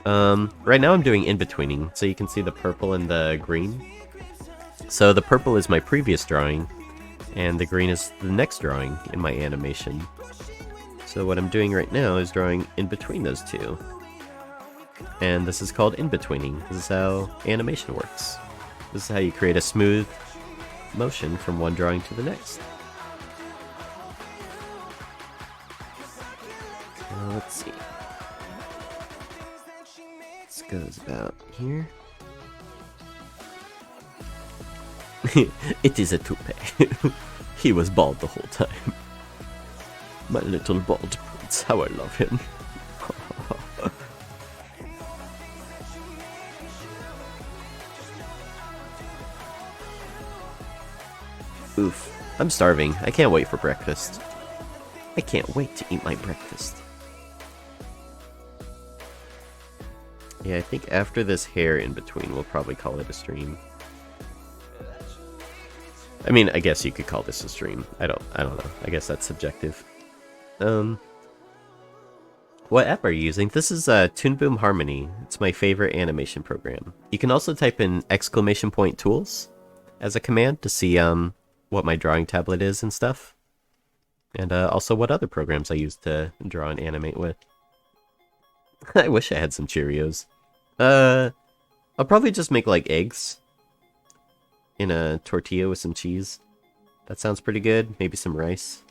Right now I'm doing in-betweening, so you can see the purple and the green. So the purple is my previous drawing, and the green is the next drawing in my animation. So what I'm doing right now is drawing in between those two. And this is called in-betweening. This is how animation works. This is how you create a smooth motion from one drawing to the next. Let's see. This goes about here. It is a toupee. He was bald the whole time. My little bald prince, how I love him. Oof. I'm starving. I can't wait for breakfast. I can't wait to eat my breakfast. Yeah, I think after this hair in between, we'll probably call it a stream. I mean, I guess you could call this a stream. I don't know. I guess that's subjective. What app are you using? This is Toon Boom Harmony. It's my favorite animation program. You can also type in !tools as a command to see what my drawing tablet is and stuff. And also what other programs I use to draw and animate with. I wish I had some Cheerios. I'll probably just make like eggs in a tortilla with some cheese. That sounds pretty good. Maybe some rice.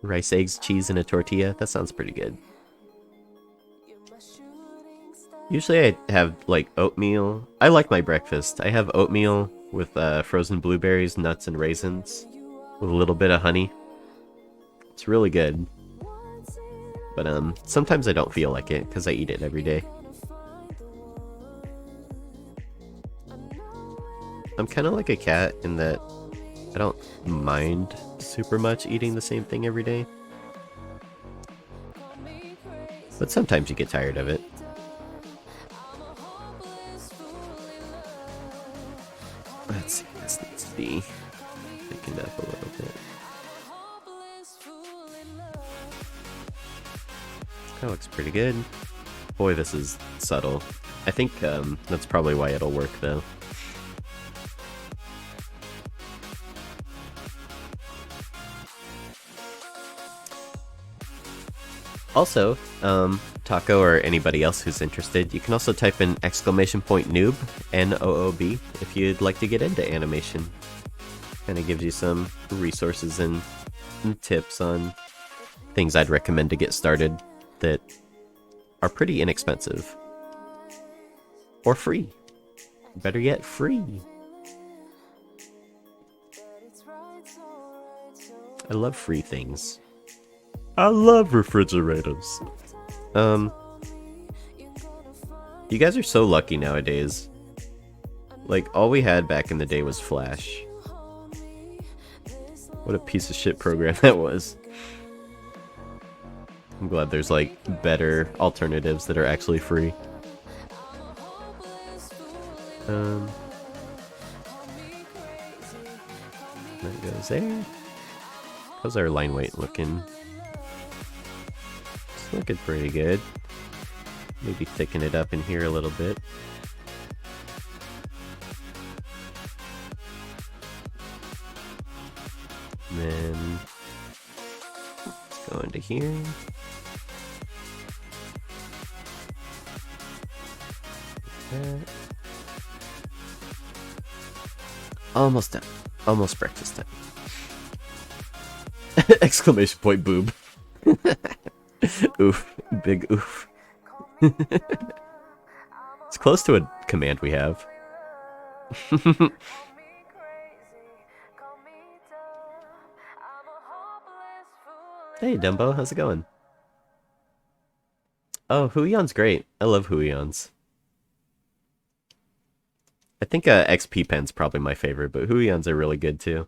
Rice, eggs, cheese, in a tortilla. That sounds pretty good. Usually I have like oatmeal. I like my breakfast. I have oatmeal with frozen blueberries, nuts, and raisins with a little bit of honey. It's really good. But sometimes I don't feel like it because I eat it every day. I'm kind of like a cat in that I don't mind super much eating the same thing every day. But sometimes you get tired of it. Let's see, this needs to be thickened up a little bit. That looks pretty good. Boy, this is subtle. I think that's probably why it'll work though. Also, Taco or anybody else who's interested, you can also type in !noob, N-O-O-B, if you'd like to get into animation. Kind of gives you some resources and tips on things I'd recommend to get started that are pretty inexpensive. Or free. Better yet, free. I love free things. I love refrigerators. You guys are so lucky nowadays. Like, all we had back in the day was Flash. What a piece of shit program that was. I'm glad there's, like, better alternatives that are actually free. That goes there. How's our line weight looking? It's looking pretty good. Maybe thicken it up in here a little bit. And then let's go into here. Like that. Almost done. Almost breakfast time. Exclamation point boob. Oof. Big oof. It's close to a command we have. Hey Dumbo, how's it going? Oh, Huion's great. I love Huion's. I think XP Pen's probably my favorite, but Huion's are really good too.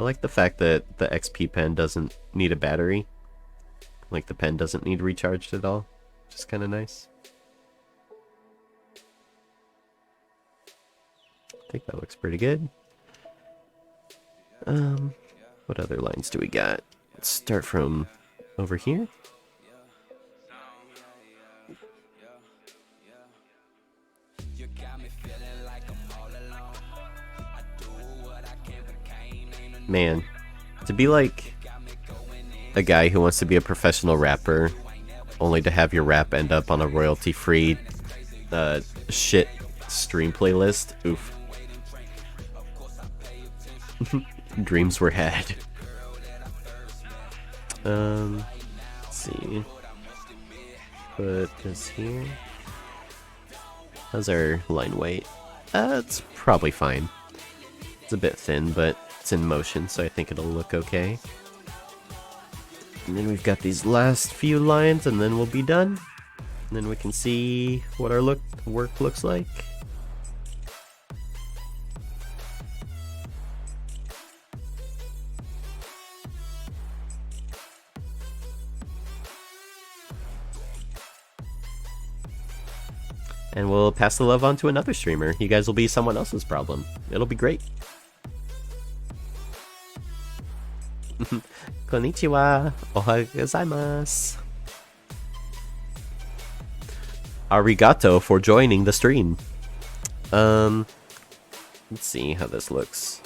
I like the fact that the XP Pen doesn't need a battery. Like the pen doesn't need recharged at all, which is kind of nice. I think that looks pretty good. What other lines do we got? Let's start from over here. Man, to be like a guy who wants to be a professional rapper, only to have your rap end up on a royalty-free shit stream playlist. Oof. Dreams were had. Let's see. Put this here. How's our line weight? It's probably fine. It's a bit thin, but it's in motion, so I think it'll look okay. And then we've got these last few lines, and then we'll be done. And then we can see what our work looks like. And we'll pass the love on to another streamer. You guys will be someone else's problem. It'll be great. Konnichiwa. Ohayou gozaimasu. Arigato for joining the stream. Let's see how this looks.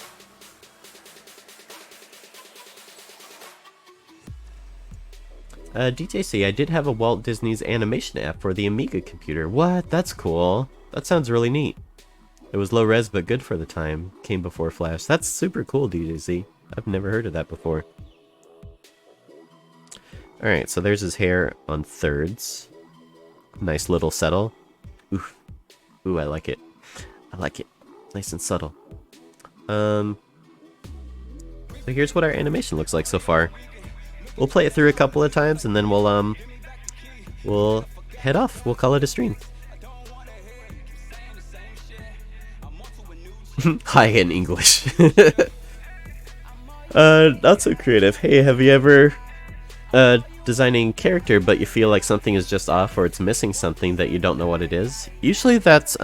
DJC, I did have a Walt Disney's animation app for the Amiga computer. What? That's cool. That sounds really neat. It was low res but good for the time. Came before Flash. That's super cool, DJC. I've never heard of that before. Alright, so there's his hair on thirds. Nice little settle. Oof. Ooh, I like it. I like it. Nice and subtle. So here's what our animation looks like so far. We'll play it through a couple of times and then we'll head off. We'll call it a stream. Hi in English. Not so creative. Hey, have you ever designing character but you feel like something is just off or it's missing something that you don't know what it is? Usually that's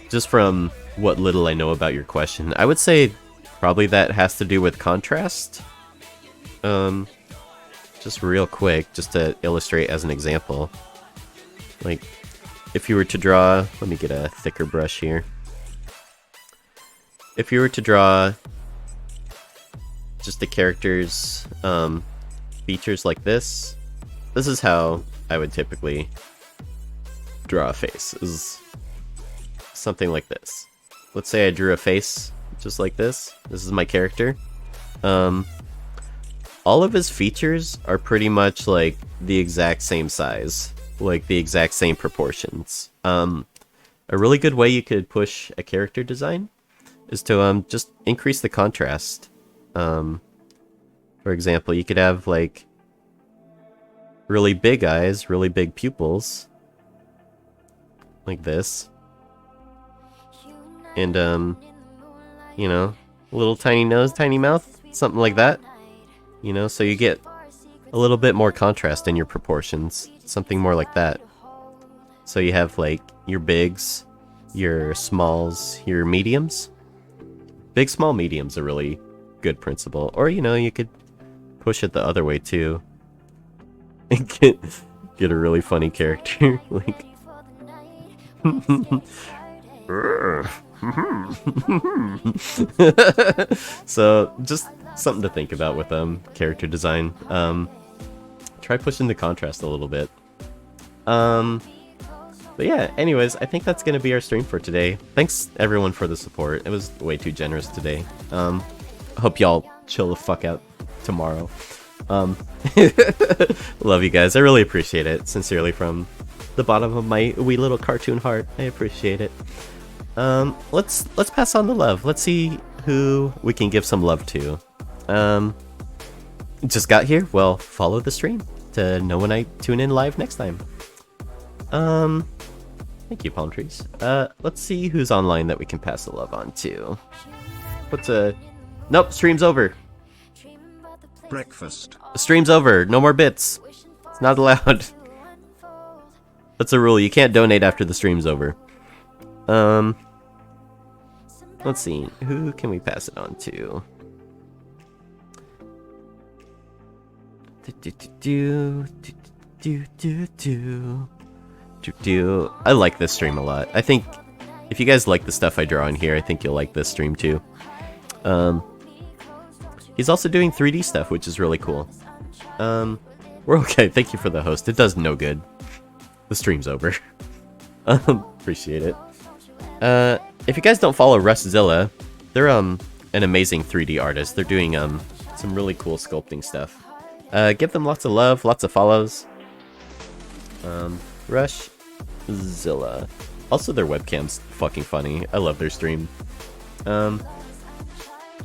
just from what little I know about your question. I would say probably that has to do with contrast. Just real quick, just to illustrate as an example. Like, if you were to draw... Let me get a thicker brush here. If you were to draw just the character's features like this is how I would typically draw a face. Is something like this. Let's say I drew a face just like this. This is my character. All of his features are pretty much like the exact same size, like the exact same proportions. A really good way you could push a character design is to just increase the contrast. For example, you could have like really big eyes, really big pupils, like this, and you know, little tiny nose, tiny mouth, something like that. You know, so you get a little bit more contrast in your proportions. Something more like that. So you have like your bigs, your smalls, your mediums. Big, small, medium's a really good principle. Or, you know, you could push it the other way too. And get a really funny character. Like... So, just something to think about with character design. Try pushing the contrast a little bit. But yeah, anyways, I think that's gonna be our stream for today. Thanks everyone for the support. It was way too generous today. I hope y'all chill the fuck out tomorrow. Love you guys. I really appreciate it. Sincerely from the bottom of my wee little cartoon heart. I appreciate it. Let's pass on the love. Let's see who we can give some love to. Just got here? Well, follow the stream to know when I tune in live next time. Thank you, Palm Trees. Let's see who's online that we can pass the love on to. Nope, stream's over. breakfast. The stream's over. No more bits. It's not allowed. That's a rule. You can't donate after the stream's over. Let's see. Who can we pass it on to? I like this stream a lot. I think if you guys like the stuff I draw in here, I think you'll like this stream too. He's also doing 3D stuff, which is really cool. We're okay. Thank you for the host. It does no good. The stream's over. Appreciate it. If you guys don't follow Ruszilla, they're an amazing 3D artist. They're doing some really cool sculpting stuff. Give them lots of love, lots of follows. Ruszilla. Also, their webcam's fucking funny. I love their stream. I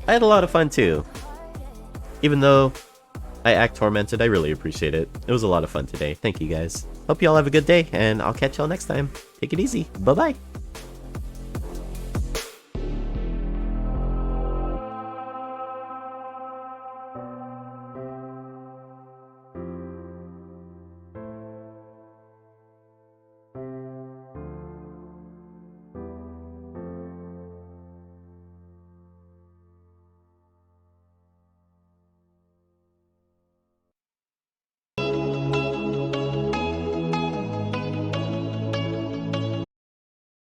had a lot of fun too. Even though I act tormented, I really appreciate it. It was a lot of fun today. Thank you guys. Hope you all have a good day, and I'll catch y'all next time. Take it easy. Bye-bye.